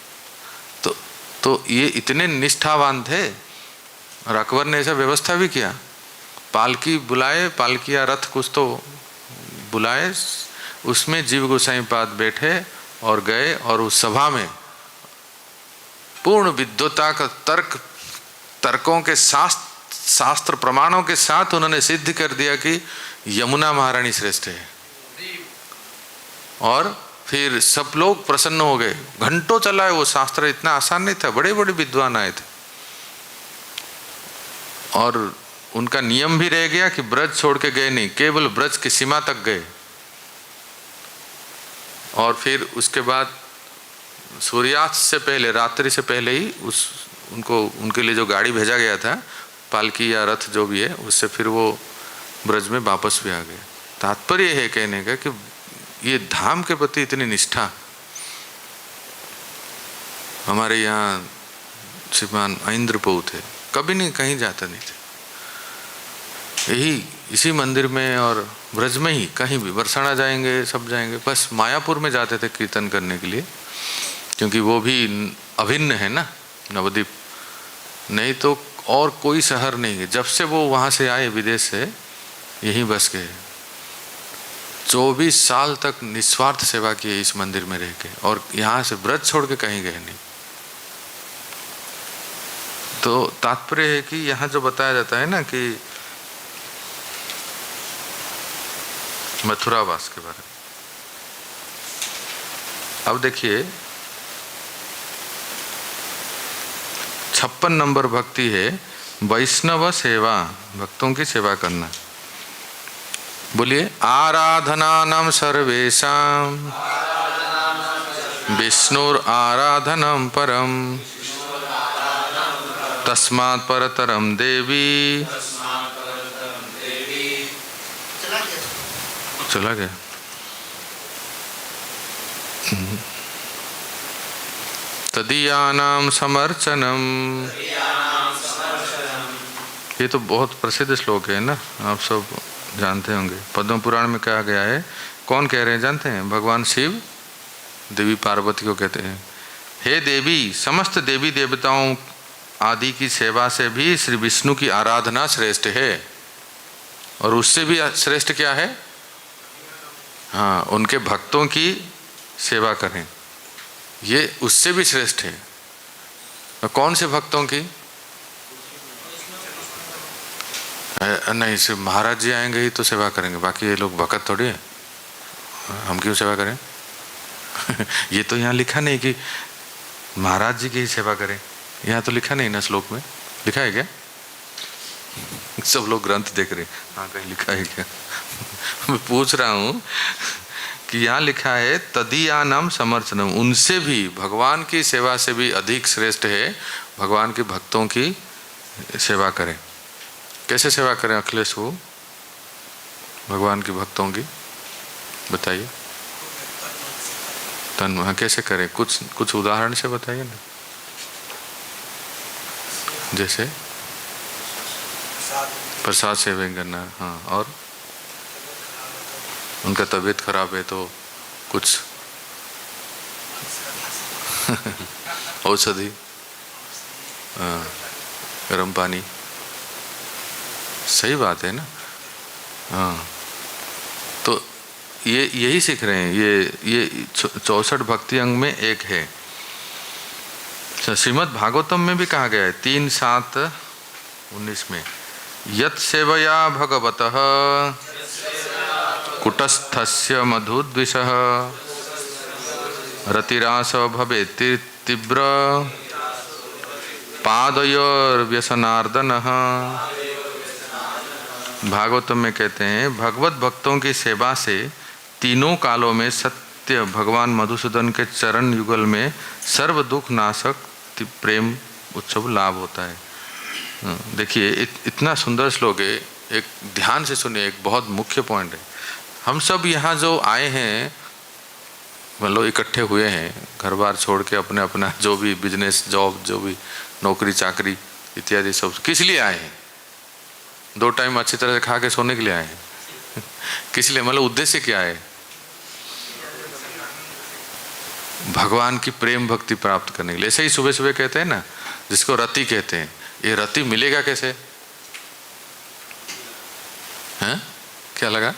Speaker 2: तो ये इतने निष्ठावान थे और अकबर ने ऐसा व्यवस्था भी किया। पालकी बुलाए, पालकी या रथ कुछ तो बुलाए, उसमें जीव गोसाई पाद बैठे और गए और उस सभा में पूर्ण विद्वता का तर्कों के शास्त्र प्रमाणों के साथ उन्होंने सिद्ध कर दिया कि यमुना महारानी श्रेष्ठ है। और फिर सब लोग प्रसन्न हो गए। घंटों चला है वो शास्त्र, इतना आसान नहीं था, बड़े बड़े विद्वान आए थे। और उनका नियम भी रह गया कि ब्रज छोड़ के गए नहीं, केवल ब्रज की सीमा तक गए। और फिर उसके बाद सूर्यास्त से पहले, रात्रि से पहले ही उनके लिए जो गाड़ी भेजा गया था, पालकी या रथ जो भी है, उससे फिर वो ब्रज में वापस भी आ गए। तात्पर्य है कहने का कि ये धाम के प्रति इतनी निष्ठा हमारे यहाँ श्रीमान इंद्रपऊ थे, कभी नहीं कहीं जाते नहीं थे। यही इसी मंदिर में और ब्रज में ही, कहीं भी बरसाना जाएंगे, सब जाएंगे, बस मायापुर में जाते थे कीर्तन करने के लिए, क्योंकि वो भी अभिन्न है ना नवद्वीप, नहीं तो और कोई शहर नहीं है। जब से वो वहाँ से आए विदेश से, यहीं बस गए। 24 साल तक निस्वार्थ सेवा की इस मंदिर में रह के, और यहाँ से ब्रज छोड़ के कहीं गए नहीं। तो तात्पर्य है कि यहाँ जो बताया जाता है ना कि मथुरावास के बारे में, अब देखिए 56 नंबर भक्ति है वैष्णव सेवा, भक्तों की सेवा करना। बोलिए आराधनानां सर्वेषां विष्णुर आराधनम परम तस्मात् परतरम देवी। चला गया। तदीयानां समर्चनम, ये तो बहुत प्रसिद्ध श्लोक है ना, आप सब जानते होंगे। पद्म पुराण में कहा गया है, कौन कह रहे हैं जानते हैं? भगवान शिव देवी पार्वती को कहते हैं, हे देवी, समस्त देवी देवताओं आदि की सेवा से भी श्री विष्णु की आराधना श्रेष्ठ है। और उससे भी श्रेष्ठ क्या है? हाँ, उनके भक्तों की सेवा करें, ये उससे भी श्रेष्ठ है। और कौन से भक्तों की? नहीं, सिर्फ महाराज जी आएंगे ही तो सेवा करेंगे, बाकी ये लोग भक्त थोड़ी है, हम क्यों सेवा करें? ये तो यहाँ लिखा नहीं कि महाराज जी की ही सेवा करें, यहाँ तो लिखा नहीं ना श्लोक में, लिखा है क्या? सब लोग ग्रंथ देख रहे, हाँ कहीं लिखा है क्या? मैं पूछ रहा हूँ कि यहाँ लिखा है तदीयानाम समर्चनम, उनसे भी, भगवान की सेवा से भी अधिक श्रेष्ठ है भगवान के भक्तों की सेवा करें। कैसे सेवा करें अखिलेश? वो भगवान के भक्तों की बताइए, तन वहाँ कैसे करें? कुछ उदाहरण से बताइए ना। जैसे प्रसाद सेवन करना, हाँ, और उनका तबीयत खराब है तो कुछ औषधि, गर्म पानी, सही बात है ना। हाँ, तो ये यही सीख रहे हैं, ये 64 भक्ति अंग में एक है। श्रीमद् भागवतम में भी कहा गया है 3:7-19 में, यत् सेवया भगवतः कुटस्थस्य मधुद्विषः रतिरास भवेत् तीव्र पादयोर्व्यसनार्दनः। भागवतम में कहते हैं भगवत भक्तों की सेवा से तीनों कालों में सत्य भगवान मधुसूदन के चरण युगल में सर्व दुख नाशक प्रेम उत्सव लाभ होता है। देखिए इतना सुंदर श्लोक है, एक ध्यान से सुनिए, एक बहुत मुख्य पॉइंट है। हम सब यहाँ जो आए हैं, मतलब इकट्ठे हुए हैं घर बार छोड़ के, अपने अपना जो भी बिजनेस, जॉब, जो भी नौकरी चाकरी इत्यादि सब, किस लिए आए हैं? 2 टाइम अच्छी तरह से खा के सोने के लिए आए हैं? किस लिए, मतलब उद्देश्य क्या है? भगवान की प्रेम भक्ति प्राप्त करने के लिए। ऐसे ही सुबह सुबह कहते हैं ना, जिसको रति कहते हैं, ये रति मिलेगा कैसे? हैं? क्या लगा?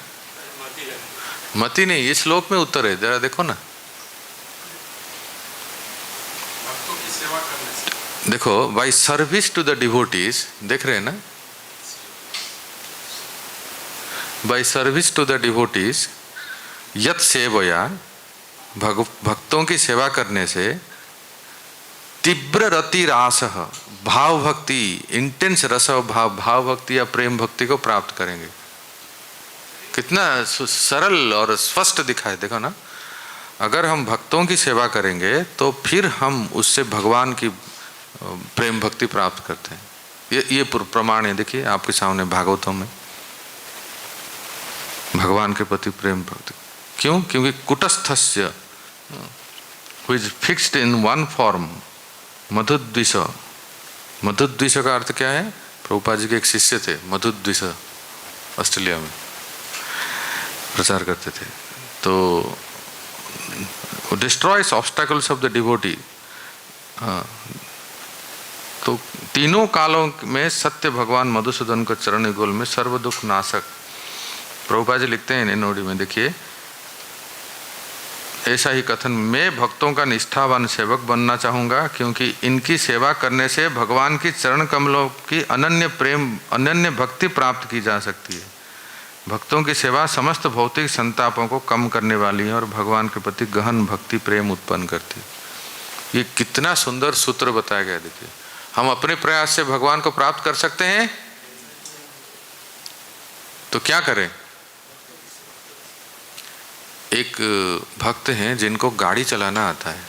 Speaker 2: मति नहीं, इस श्लोक में उत्तर है, जरा देखो ना।
Speaker 4: भक्तों की सेवा करने से,
Speaker 2: देखो, by service to the devotees, देख रहे हैं ना, by service to the devotees यत सेवया, भक्तों की सेवा करने से तीव्र रति रास, भाव भक्ति, इंटेंस रस भाव भक्ति या प्रेम भक्ति को प्राप्त करेंगे। कितना सरल और स्पष्ट दिखाए, देखो ना। अगर हम भक्तों की सेवा करेंगे तो फिर हम उससे भगवान की प्रेम भक्ति प्राप्त करते हैं। ये प्रमाण है, देखिए आपके सामने भागवतों में भगवान के प्रति प्रेम भक्ति। क्यों? क्योंकि कुटस्थस्य who is fixed in one form, मधुद्विष। मधुद्विष का अर्थ क्या है? प्रभुपाद जी के एक शिष्य थे मधुद्विष, ऑस्ट्रेलिया में प्रचार करते थे। तो डिस्ट्रॉयस ऑब्स्टैकल्स ऑफ द डिवोटी। तो तीनों कालों में सत्य भगवान मधुसूदन का चरण युगल में सर्व दुख नाशक। प्रभुपाद जी लिखते हैं नोडी में, देखिए ऐसा ही कथन, मैं भक्तों का निष्ठावान सेवक बनना चाहूँगा क्योंकि इनकी सेवा करने से भगवान की चरण कमलों की अनन्य प्रेम, अनन्य भक्ति प्राप्त की जा सकती है। भक्तों की सेवा समस्त भौतिक संतापों को कम करने वाली है और भगवान के प्रति गहन भक्ति प्रेम उत्पन्न करती है। ये कितना सुंदर सूत्र बताया गया। देखिए, हम अपने प्रयास से भगवान को प्राप्त कर सकते हैं, तो क्या करें? एक भक्त हैं जिनको गाड़ी चलाना आता है,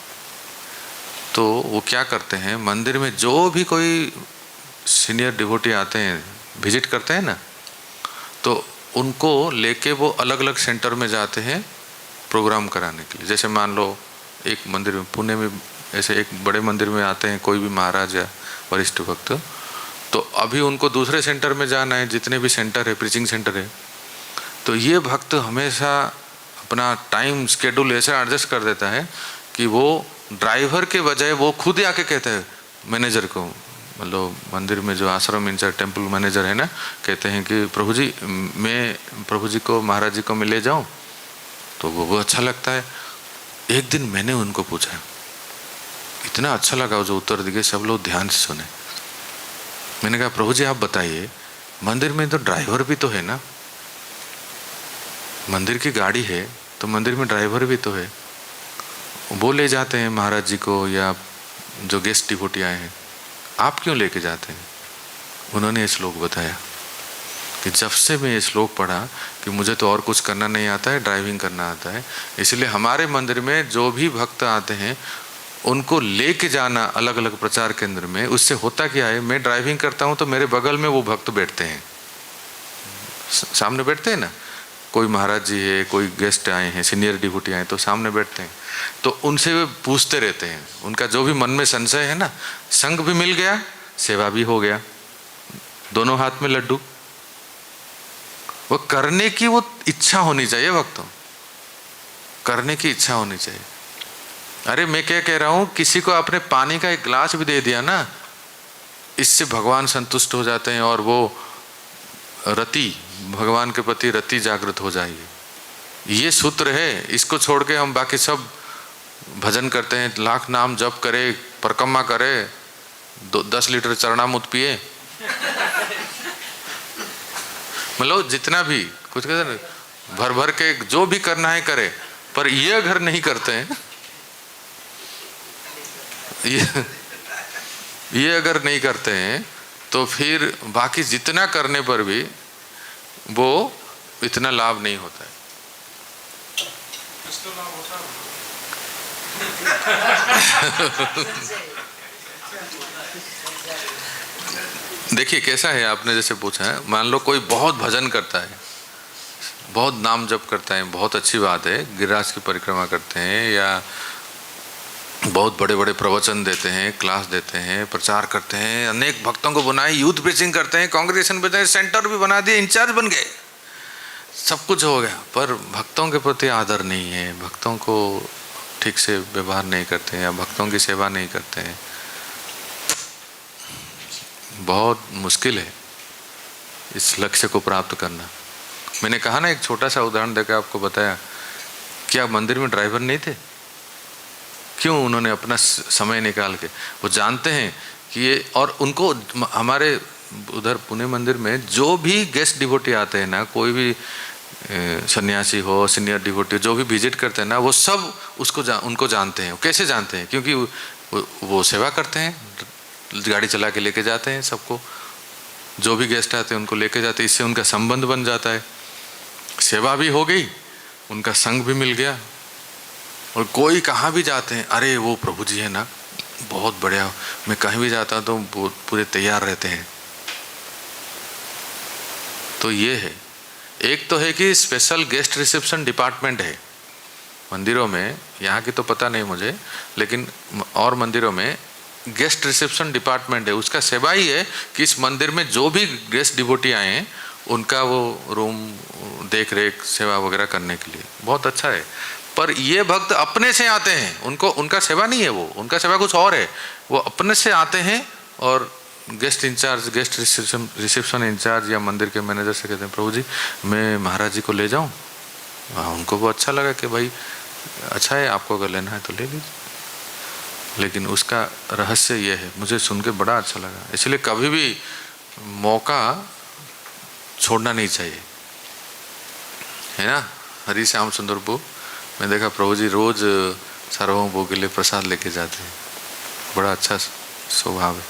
Speaker 2: तो वो क्या करते हैं, मंदिर में जो भी कोई सीनियर डिवोटी आते हैं, विजिट करते हैं ना, तो उनको लेके वो अलग अलग सेंटर में जाते हैं प्रोग्राम कराने के लिए। जैसे मान लो एक मंदिर में, पुणे में ऐसे एक बड़े मंदिर में आते हैं कोई भी महाराज या वरिष्ठ भक्त, तो अभी उनको दूसरे सेंटर में जाना है, जितने भी सेंटर है, प्रीचिंग सेंटर है, तो ये भक्त हमेशा अपना टाइम स्केड्यूल ऐसा एडजस्ट कर देता है कि वो ड्राइवर के बजाय वो खुद ही आके कहते हैं मैनेजर को, मतलब मंदिर में जो आश्रम इंचार्ज टेम्पल मैनेजर है ना, कहते हैं कि प्रभु जी मैं प्रभु जी को, महाराज जी को मैं ले जाऊँ, तो वो अच्छा लगता है। एक दिन मैंने उनको पूछा, इतना अच्छा लगा जो उत्तर दिए, सब लोग ध्यान से सुने। मैंने कहा प्रभु जी आप बताइए, मंदिर में तो ड्राइवर भी तो है ना, मंदिर की गाड़ी है तो मंदिर में ड्राइवर भी तो है, वो ले जाते हैं महाराज जी को या जो गेस्ट डिवोटी आए हैं, आप क्यों लेके जाते हैं? उन्होंने ये श्लोक बताया कि जब से मैं ये श्लोक पढ़ा कि मुझे तो और कुछ करना नहीं आता है, ड्राइविंग करना आता है, इसलिए हमारे मंदिर में जो भी भक्त आते हैं उनको लेके जाना अलग अलग प्रचार केंद्र में। उससे होता क्या है, मैं ड्राइविंग करता हूँ तो मेरे बगल में वो भक्त बैठते हैं, सामने बैठते हैं ना, कोई महाराज जी है, कोई गेस्ट आए हैं, सीनियर डिवोटी आए तो सामने बैठते हैं, तो उनसे वे पूछते रहते हैं, उनका जो भी मन में संशय है ना, संग भी मिल गया, सेवा भी हो गया, दोनों हाथ में लड्डू। वो करने की वो इच्छा होनी चाहिए, भक्तों करने की इच्छा होनी चाहिए। अरे मैं क्या कह रहा हूँ, किसी को आपने पानी का एक गिलास भी दे दिया ना, इससे भगवान संतुष्ट हो जाते हैं और वो रति, भगवान के प्रति रति जागृत हो जाएगी। ये सूत्र है। इसको छोड़ के हम बाकी सब भजन करते हैं, लाख नाम जप करे, परिक्रमा करे, 10 लीटर चरणामृत पिए, मतलब जितना भी कुछ कहते हैं भर भर के जो भी करना है करे, पर ये अगर नहीं करते हैं, ये अगर नहीं करते हैं तो फिर बाकी जितना करने पर भी वो इतना लाभ नहीं होता है।
Speaker 4: कुछ तो लाभ होता है।
Speaker 2: देखिए कैसा है, आपने जैसे पूछा है, मान लो कोई बहुत भजन करता है, बहुत नाम जप करता है, बहुत अच्छी बात है, गिरिराज की परिक्रमा करते हैं या बहुत बड़े बड़े प्रवचन देते हैं, क्लास देते हैं, प्रचार करते हैं, अनेक भक्तों को बनाए, यूथ प्रीचिंग करते हैं, कांग्रेगेशन बनाते हैं, सेंटर भी बना दिए, इंचार्ज बन गए, सब कुछ हो गया, पर भक्तों के प्रति आदर नहीं है, भक्तों को ठीक से व्यवहार नहीं करते हैं या भक्तों की सेवा नहीं करते हैं। बहुत मुश्किल है इस लक्ष्य को प्राप्त करना। मैंने कहा ना, एक छोटा सा उदाहरण देकर आपको बताया, क्या मंदिर में ड्राइवर नहीं थे? क्यों? उन्होंने अपना समय निकाल के, वो जानते हैं कि ये, और उनको हमारे उधर पुणे मंदिर में जो भी गेस्ट डिवोटी आते हैं ना, कोई भी सन्यासी हो, सीनियर डिवोटी, जो भी विजिट करते हैं ना, वो सब उसको उनको जानते हैं। कैसे जानते हैं? क्योंकि वो सेवा करते हैं, गाड़ी चला के लेके जाते हैं सबको, जो भी गेस्ट आते हैं उनको लेके जाते हैं, इससे उनका संबंध बन जाता है, सेवा भी हो गई, उनका संग भी मिल गया। और कोई कहाँ भी जाते हैं, अरे वो प्रभु जी है ना, बहुत बढ़िया, मैं कहीं भी जाता हूँ तो पूरे तैयार रहते हैं। तो ये है, एक तो है कि स्पेशल गेस्ट रिसेप्शन डिपार्टमेंट है मंदिरों में, यहाँ की तो पता नहीं मुझे, लेकिन और मंदिरों में गेस्ट रिसेप्शन डिपार्टमेंट है। उसका सेवा ही है कि इस मंदिर में जो भी गेस्ट डिवोटी आए हैं उनका वो रूम देख रेख सेवा वगैरह करने के लिए बहुत अच्छा है। पर ये भक्त अपने से आते हैं, उनको उनका सेवा नहीं है, वो उनका सेवा कुछ और है, वो अपने से आते हैं और guest incharge, guest reception incharge या मंदिर के मैनेजर से कहते हैं, प्रभु जी मैं महाराज जी को ले जाऊं? उनको वो अच्छा लगा कि भाई अच्छा है, आपको अगर लेना है तो ले लीजिए। लेकिन उसका रहस्य ये है, मुझे सुन के बड़ा अच्छा लगा। इसलिए कभी भी मौका छोड़ना नहीं चाहिए, है ना। हरि श्याम सुंदर प्रभु, मैं देखा प्रभु जी रोज सार्वभौम भोग के लिए प्रसाद लेके जाते हैं, बड़ा अच्छा स्वभाव है।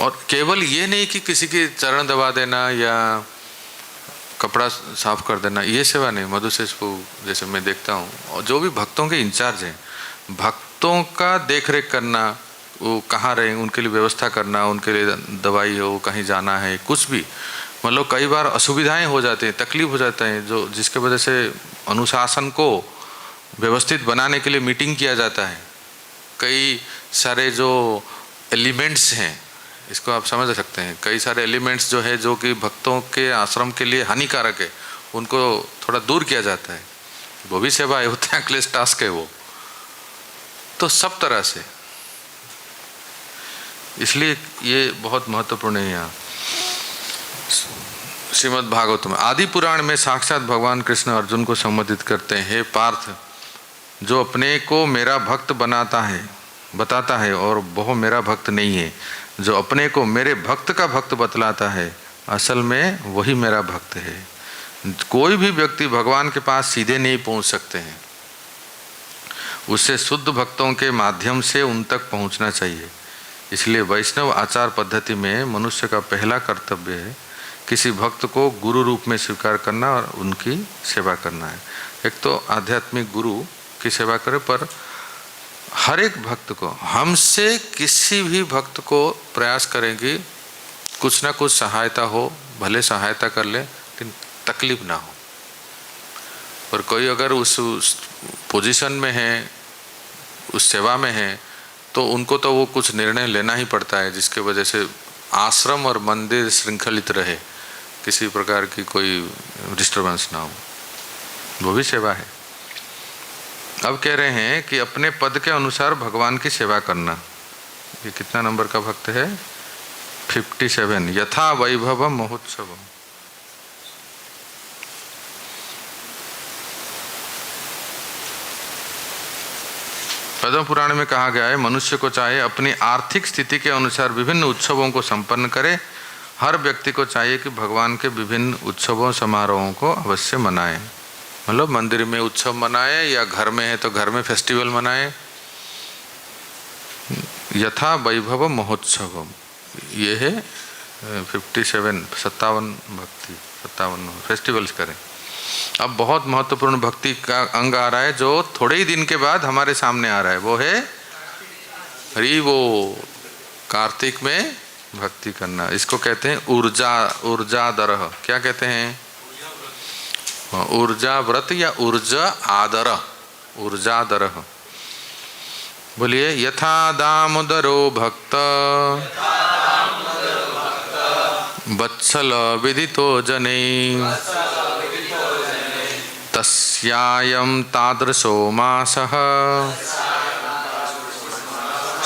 Speaker 2: और केवल ये नहीं कि किसी के चरण दबा देना या कपड़ा साफ कर देना, ये सेवा नहीं। मधुशेष को जैसे मैं देखता हूँ, और जो भी भक्तों के इंचार्ज हैं, भक्तों का देख रेख करना, वो कहाँ रहे उनके लिए व्यवस्था करना, उनके लिए दवाई हो, कहीं जाना है, कुछ भी, मतलब कई बार असुविधाएं हो जाती हैं, तकलीफ हो जाता है, जो जिसके वजह से अनुशासन को व्यवस्थित बनाने के लिए मीटिंग किया जाता है। कई सारे जो एलिमेंट्स हैं, इसको आप समझ सकते हैं, कई सारे एलिमेंट्स जो है जो कि भक्तों के आश्रम के लिए हानिकारक है, उनको थोड़ा दूर किया जाता है, वो भी सेवा है, उतना क्लेश टास्क है वो। तो सब तरह से, इसलिए ये बहुत महत्वपूर्ण है। यहाँ श्रीमद् भागवत में आदि पुराण में साक्षात भगवान कृष्ण अर्जुन को संबोधित करते हैं, हे पार्थ, जो अपने को मेरा भक्त बताता है और वह मेरा भक्त नहीं है, जो अपने को मेरे भक्त का भक्त बतलाता है, असल में वही मेरा भक्त है। कोई भी व्यक्ति भगवान के पास सीधे नहीं पहुंच सकते हैं, उसे शुद्ध भक्तों के माध्यम से उन तक पहुंचना चाहिए। इसलिए वैष्णव आचार पद्धति में मनुष्य का पहला कर्तव्य है किसी भक्त को गुरु रूप में स्वीकार करना और उनकी सेवा करना है। एक तो आध्यात्मिक गुरु की सेवा करें, पर हर एक भक्त को, हमसे किसी भी भक्त को प्रयास करेंगे कुछ ना कुछ सहायता हो, भले सहायता कर ले लेकिन तकलीफ ना हो। पर कोई अगर उस पोजीशन में है, उस सेवा में है, तो उनको तो वो कुछ निर्णय लेना ही पड़ता है जिसके वजह से आश्रम और मंदिर श्रृंखलित रहे, किसी प्रकार की कोई डिस्टर्बेंस ना हो, वो भी सेवा है। अब कह रहे हैं कि अपने पद के अनुसार भगवान की सेवा करना। ये कितना नंबर का भक्त है? 57। यथा वैभव महोत्सव। पद्म पुराण में कहा गया है, मनुष्य को चाहे अपनी आर्थिक स्थिति के अनुसार विभिन्न उत्सवों को संपन्न करे। हर व्यक्ति को चाहिए कि भगवान के विभिन्न उत्सवों समारोहों को अवश्य मनाए। मतलब मंदिर में उत्सव मनाए या घर में है तो घर में फेस्टिवल मनाए। यथा वैभव महोत्सव, ये है 57 भक्ति 57 फेस्टिवल्स करें। अब बहुत महत्वपूर्ण भक्ति का अंग आ रहा है जो थोड़े ही दिन के बाद हमारे सामने आ रहा है, वो है हरि वो कार्तिक में भक्ति करना। इसको कहते हैं ऊर्जा दरह। क्या कहते हैं? ऊर्जा व्रत या ऊर्जा आदर, ऊर्जा दरह। बोलिए, यथा दामोदरो भक्त वत्सल विदितो जनै तस्यायं तादृशो मासः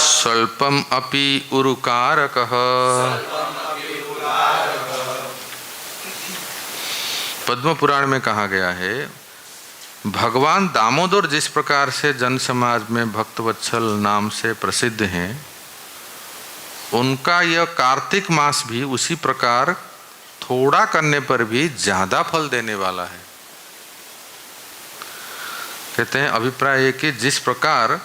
Speaker 2: स्वल्पम अपि उरुकारकः। पद्म पुराण में कहा गया है, भगवान दामोदर जिस प्रकार से जन समाज में भक्तवत्सल नाम से प्रसिद्ध हैं, उनका यह कार्तिक मास भी उसी प्रकार थोड़ा करने पर भी ज्यादा फल देने वाला है। कहते हैं अभिप्राय है कि जिस प्रकार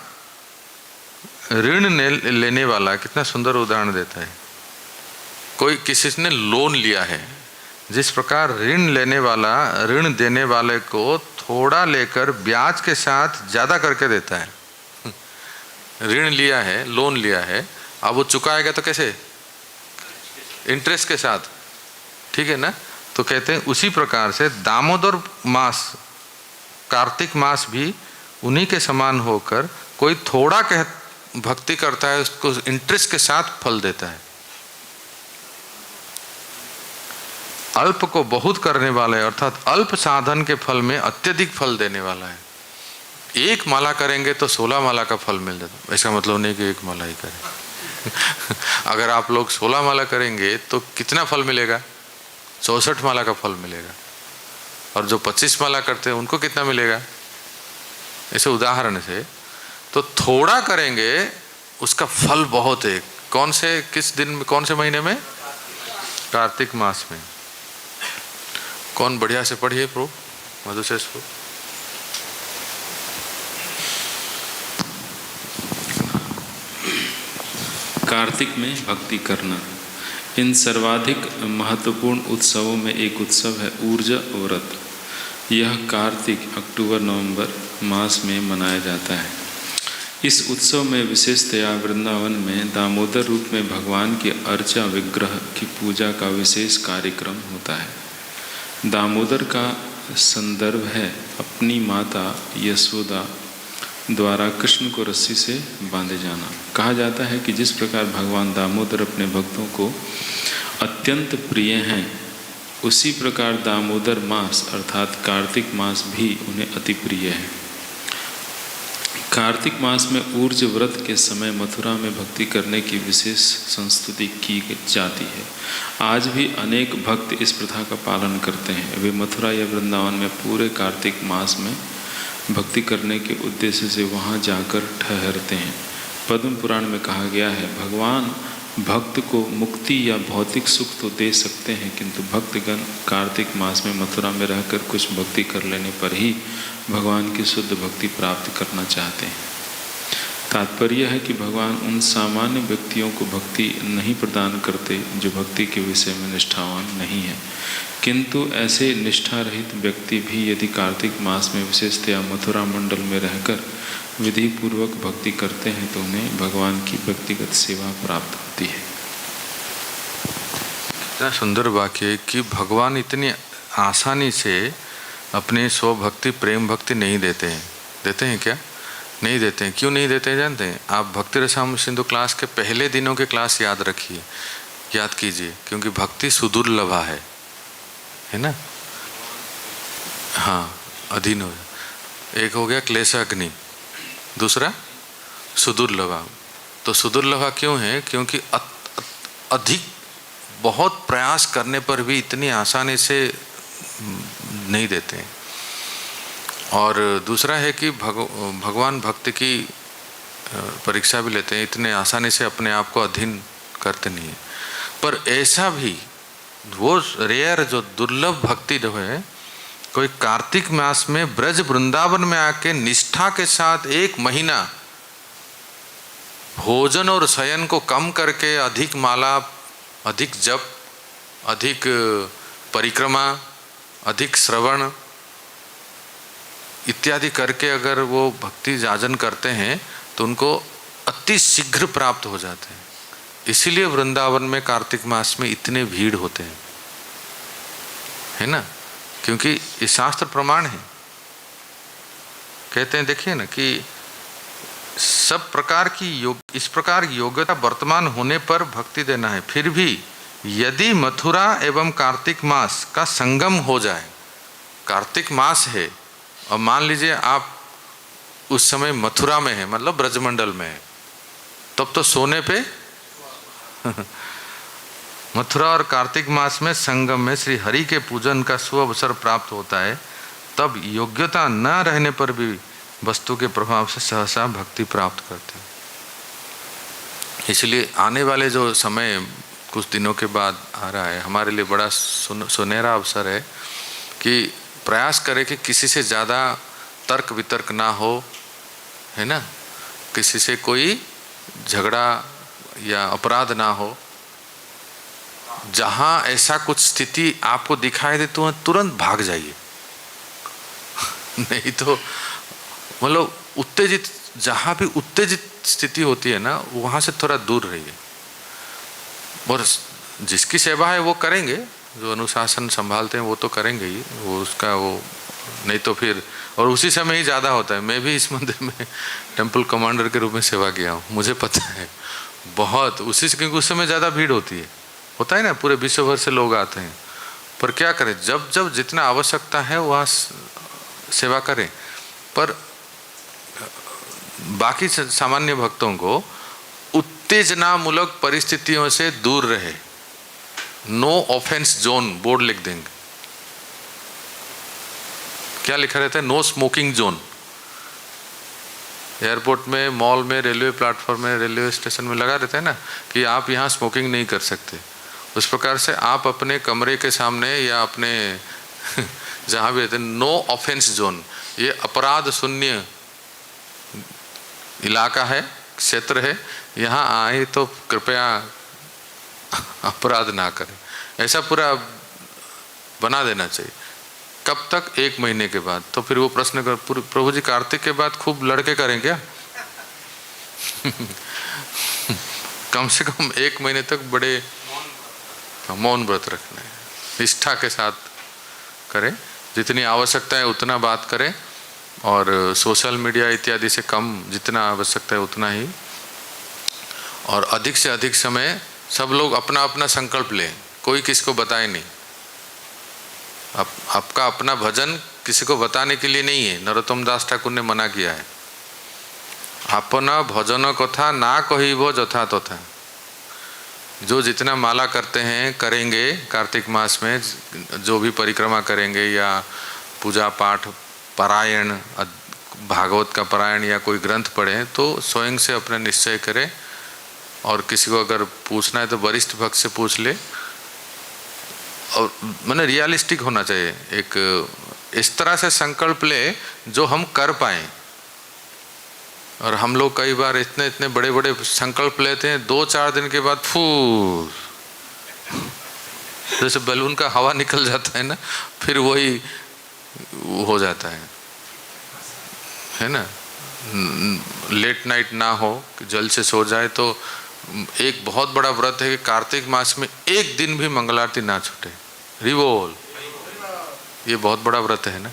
Speaker 2: ऋण लेने वाला, कितना सुंदर उदाहरण देता है, कोई किसी ने लोन लिया है, जिस प्रकार ऋण लेने वाला ऋण देने वाले को थोड़ा लेकर ब्याज के साथ ज्यादा करके देता है। ऋण लिया है, लोन लिया है, अब वो चुकाएगा तो कैसे? इंटरेस्ट के साथ, ठीक है ना? तो कहते हैं उसी प्रकार से दामोदर मास, कार्तिक मास भी उन्हीं के समान होकर कोई थोड़ा भक्ति करता है उसको इंटरेस्ट के साथ फल देता है। अल्प को बहुत करने वाला है, अर्थात अल्प साधन के फल में अत्यधिक फल देने वाला है। एक माला करेंगे तो 16 माला का फल मिल जाता। ऐसा मतलब नहीं कि एक माला ही करें। अगर आप लोग 16 माला करेंगे तो कितना फल मिलेगा? 64 माला का फल मिलेगा। और जो 25 माला करते हैं उनको कितना मिलेगा? ऐसे उदाहरण से तो थोड़ा करेंगे उसका फल बहुत है। कौन से, किस दिन में, कौन से महीने में? कार्तिक मास में। कौन बढ़िया से पढ़िए प्रो मधुशेष को।
Speaker 11: कार्तिक में भक्ति करना। इन सर्वाधिक महत्वपूर्ण उत्सवों में एक उत्सव है ऊर्जा व्रत। यह कार्तिक अक्टूबर-नवंबर मास में मनाया जाता है। इस उत्सव में विशेषतया वृंदावन में दामोदर रूप में भगवान की अर्चा विग्रह की पूजा का विशेष कार्यक्रम होता है। दामोदर का संदर्भ है अपनी माता यशोदा द्वारा कृष्ण को रस्सी से बांधे जाना। कहा जाता है कि जिस प्रकार भगवान दामोदर अपने भक्तों को अत्यंत प्रिय हैं, उसी प्रकार दामोदर मास अर्थात कार्तिक मास भी उन्हें अति प्रिय है। कार्तिक मास में ऊर्ज व्रत के समय मथुरा में भक्ति करने की विशेष संस्तुति की जाती है। आज भी अनेक भक्त इस प्रथा का पालन करते हैं। वे मथुरा या वृंदावन में पूरे कार्तिक मास में भक्ति करने के उद्देश्य से वहां जाकर ठहरते हैं। पद्म पुराण में कहा गया है, भगवान भक्त को मुक्ति या भौतिक सुख तो दे सकते हैं, किंतु भक्तगण कार्तिक मास में मथुरा में रहकर कुछ भक्ति कर लेने पर ही भगवान की शुद्ध भक्ति प्राप्त करना चाहते हैं। तात्पर्य है कि भगवान उन सामान्य व्यक्तियों को भक्ति नहीं प्रदान करते जो भक्ति के विषय में निष्ठावान नहीं है, किंतु ऐसे निष्ठा रहित व्यक्ति भी यदि कार्तिक मास में विशेषतया मथुरा मंडल में रहकर विधि पूर्वक भक्ति करते हैं तो उन्हें भगवान की व्यक्तिगत सेवा प्राप्त होती है।
Speaker 2: इतना सुंदर वाक्य है कि भगवान इतनी आसानी से अपनी स्वभक्ति प्रेम भक्ति नहीं देते हैं। देते हैं क्या? नहीं देते हैं। क्यों नहीं देते हैं जानते हैं? आप भक्ति रसामृत सिंधु क्लास के पहले दिनों के क्लास याद रखिए, याद कीजिए, क्योंकि भक्ति सुदुर्लभा है ना? हाँ, अधीन हो। एक हो गया क्लेशाग्नि, दूसरा सुदुर्लभा। तो सुदुर्लभा क्यों है? क्योंकि अधिक बहुत प्रयास करने पर भी इतनी आसानी से नहीं देते हैं। और दूसरा है कि भगवान भक्ति की परीक्षा भी लेते हैं, इतने आसानी से अपने आप को अधीन करते नहीं है। पर ऐसा भी वो रेयर जो दुर्लभ भक्ति जो है, कोई कार्तिक मास में ब्रज वृंदावन में आके निष्ठा के साथ 1 महीना भोजन और शयन को कम करके अधिक माला, अधिक जप, अधिक परिक्रमा, अधिक श्रवण इत्यादि करके अगर वो भक्ति जाजन करते हैं तो उनको अति शीघ्र प्राप्त हो जाते हैं। इसीलिए वृंदावन में कार्तिक मास में इतने भीड़ होते हैं, है ना, क्योंकि ये शास्त्र प्रमाण है। कहते हैं देखिए ना कि सब प्रकार की इस प्रकार योग्यता वर्तमान होने पर भक्ति देना है। फिर भी यदि मथुरा एवं कार्तिक मास का संगम हो जाए, कार्तिक मास है और मान लीजिए आप उस समय मथुरा में है, मतलब ब्रजमंडल में है, तब तो सोने पे मथुरा और कार्तिक मास में संगम में श्री हरि के पूजन का सुअवसर प्राप्त होता है। तब योग्यता न रहने पर भी वस्तु के प्रभाव से सहसा भक्ति प्राप्त करते हैं। इसलिए आने वाले जो समय कुछ दिनों के बाद आ रहा है, हमारे लिए बड़ा सुनहरा अवसर है कि प्रयास करें कि किसी से ज़्यादा तर्क वितर्क ना हो, है ना, किसी से कोई झगड़ा या अपराध ना हो। जहाँ ऐसा कुछ स्थिति आपको दिखाई दे तो तुरंत भाग जाइए नहीं तो मतलब उत्तेजित, जहाँ भी उत्तेजित स्थिति होती है ना, वहाँ से थोड़ा दूर रहिए। और जिसकी सेवा है वो करेंगे, जो अनुशासन संभालते हैं वो तो करेंगे ही, वो उसका वो नहीं तो फिर, और उसी समय ही ज़्यादा होता है। मैं भी इस मंदिर में टेम्पल कमांडर के रूप में सेवा किया हूँ, मुझे पता है बहुत उसी से, क्योंकि उस समय ज़्यादा भीड़ होती है, होता है ना, पूरे विश्व भर से लोग आते हैं। पर क्या करें, जब जब जितना आवश्यकता है वहाँ सेवा करें। पर बाकी सामान्य भक्तों को उत्तेजनामूलक परिस्थितियों से दूर रहे। नो ऑफेंस जोन बोर्ड लिख देंगे। क्या लिखा रहता है? No smoking zone. एयरपोर्ट में, मॉल में, रेलवे प्लेटफॉर्म में, रेलवे स्टेशन में लगा रहता है ना कि आप यहाँ स्मोकिंग नहीं कर सकते। उस प्रकार से आप अपने कमरे के सामने या अपने जहाँ भी रहते हैं, नो ऑफेंस जोन, ये अपराध शून्य इलाका है, क्षेत्र है, यहाँ आए तो कृपया अपराध ना करें। ऐसा पूरा बना देना चाहिए। कब तक? 1 महीने के बाद। तो फिर वो प्रश्न कर, प्रभु जी कार्तिक के बाद खूब लड़के करें क्या? कम से कम 1 महीने तक बड़े मौन व्रत रखना है, निष्ठा के साथ करें, जितनी आवश्यकता है उतना बात करें, और सोशल मीडिया इत्यादि से कम, जितना आवश्यकता है उतना ही, और अधिक से अधिक समय सब लोग अपना अपना संकल्प लें, कोई किसी को बताए नहीं। आपका अपना भजन किसी को बताने के लिए नहीं है, नरोत्तम दास ठाकुर ने मना किया है। अपना भजन कथा ना कहिबो जथा तथा। जो जितना माला करते हैं करेंगे, कार्तिक मास में जो भी परिक्रमा करेंगे या पूजा पाठ पारायण, भागवत का पारायण या कोई ग्रंथ पढ़ें, तो स्वयं से अपना निश्चय करें। और किसी को अगर पूछना है तो वरिष्ठ भक्त से पूछ ले। और मैंने रियलिस्टिक होना चाहिए, एक इस तरह से संकल्प ले जो हम कर पाएँ। और हम लोग कई बार इतने इतने बड़े बड़े संकल्प लेते हैं, 2-4 दिन के बाद फूस, जैसे बैलून का हवा निकल जाता है ना, फिर वही हो जाता है ना। लेट नाइट ना हो, जल्द से सो जाए। तो एक बहुत बड़ा व्रत है कि कार्तिक मास में 1 दिन भी मंगल आरती ना छूटे। रिवोल, ये बहुत बड़ा व्रत है ना।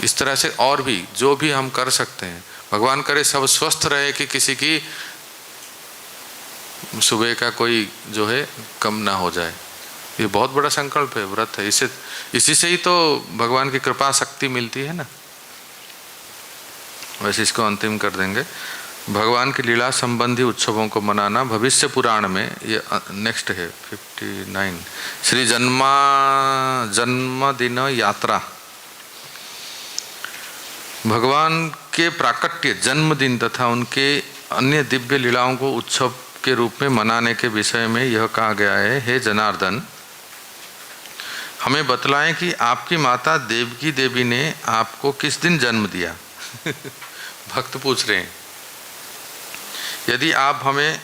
Speaker 2: इस तरह से और भी जो भी हम कर सकते हैं, भगवान करे सब स्वस्थ रहे कि किसी की सुबह का कोई जो है कम ना हो जाए। ये बहुत बड़ा संकल्प है, व्रत है। इसी से ही तो भगवान की कृपा शक्ति मिलती है ना। वैसे इसको अंतिम कर देंगे। भगवान की लीला संबंधी उत्सवों को मनाना भविष्य पुराण में, ये नेक्स्ट है 59, श्री जन्मदिन यात्रा। भगवान के प्राकट्य जन्मदिन तथा उनके अन्य दिव्य लीलाओं को उत्सव के रूप में मनाने के विषय में यह कहा गया है, हे जनार्दन, हमें बतलाएं कि आपकी माता देवकी देवी ने आपको किस दिन जन्म दिया। भक्त पूछ रहे हैं, यदि आप हमें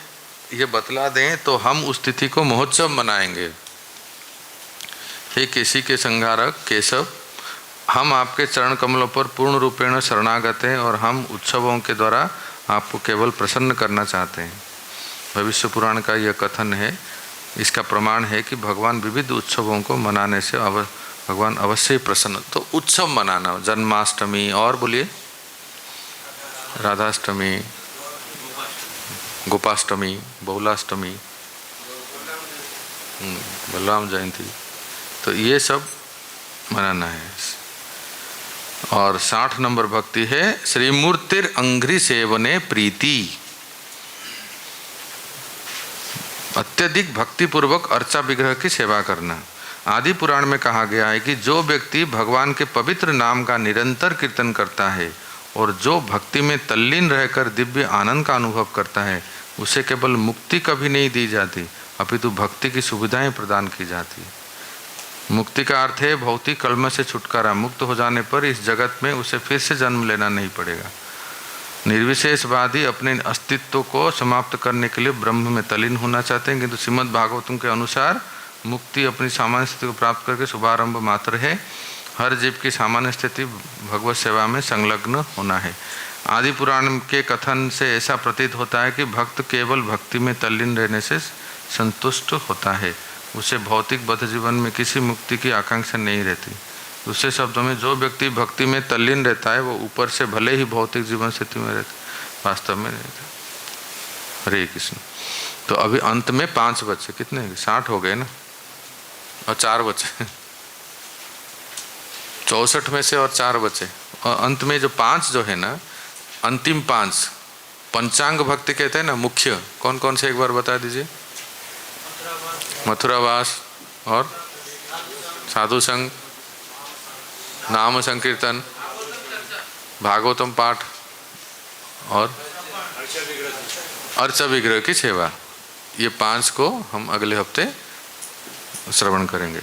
Speaker 2: ये बतला दें तो हम उस तिथि को महोत्सव मनाएंगे। हे केसी के संहारक केशव, हम आपके चरण कमलों पर पूर्ण रूपेण शरणागत हैं और हम उत्सवों के द्वारा आपको केवल प्रसन्न करना चाहते हैं। भविष्य पुराण का यह कथन है, इसका प्रमाण है कि भगवान विविध उत्सवों को मनाने से भगवान अवश्य ही प्रसन्न। तो उत्सव मनाना, जन्माष्टमी और बोलिए राधाष्टमी, गोपाष्टमी, बहुलाष्टमी, बलराम जयंती, तो ये सब मनाना है। और 60 नंबर भक्ति है, श्रीमूर्तिर अंघ्रि सेवने प्रीति। अत्यधिक भक्तिपूर्वक अर्चा विग्रह की सेवा करना। आदि पुराण में कहा गया है कि जो व्यक्ति भगवान के पवित्र नाम का निरंतर कीर्तन करता है और जो भक्ति में तल्लीन रहकर दिव्य आनंद का अनुभव करता है, उसे केवल मुक्ति कभी नहीं दी जाती, अपितु भक्ति की सुविधाएं प्रदान की जाती है। मुक्ति का अर्थ है भौतिक कलम से छुटकारा। मुक्त हो जाने पर इस जगत में उसे फिर से जन्म लेना नहीं पड़ेगा। निर्विशेषवादी अपने अस्तित्व को समाप्त करने के लिए ब्रह्म में तल्लीन होना चाहते हैं, किंतु श्रीमद् भागवतम के अनुसार मुक्ति अपनी सामान्य स्थिति को प्राप्त करके शुभारंभ मात्र है। हर जीव की सामान्य स्थिति भगवत सेवा में संलग्न होना है। आदि पुराण के कथन से ऐसा प्रतीत होता है कि भक्त केवल भक्ति में तल्लीन रहने से संतुष्ट होता है, उसे भौतिक बद्ध जीवन में किसी मुक्ति की आकांक्षा नहीं रहती। दूसरे शब्दों में, जो व्यक्ति भक्ति में तल्लीन रहता है वो ऊपर से भले ही भौतिक जीवन स्थिति में रहता, वास्तव में रहता। हरे कृष्ण। तो अभी अंत में 5 बचे, कितने 60 हो गए ना, और 4 बचे 64 में से, और 4 बचे। और अंत में जो 5 जो है ना, अंतिम 5 पंचांग भक्ति कहते हैं ना, मुख्य कौन कौन से एक बार बता दीजिए। मथुरावास और साधु संग, नाम संकीर्तन, भागवतम पाठ और अर्चा विग्रह की सेवा। ये 5 को हम अगले हफ्ते श्रवण करेंगे।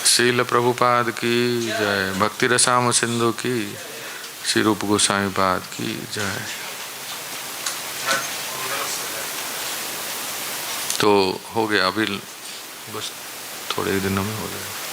Speaker 2: श्रील प्रभुपाद की जय, भक्ति रसाम सिंधु की, श्री रूप गोस्वामी पाद की जय। तो हो गया, अभी बस थोड़े ही दिनों में हो जाएगा।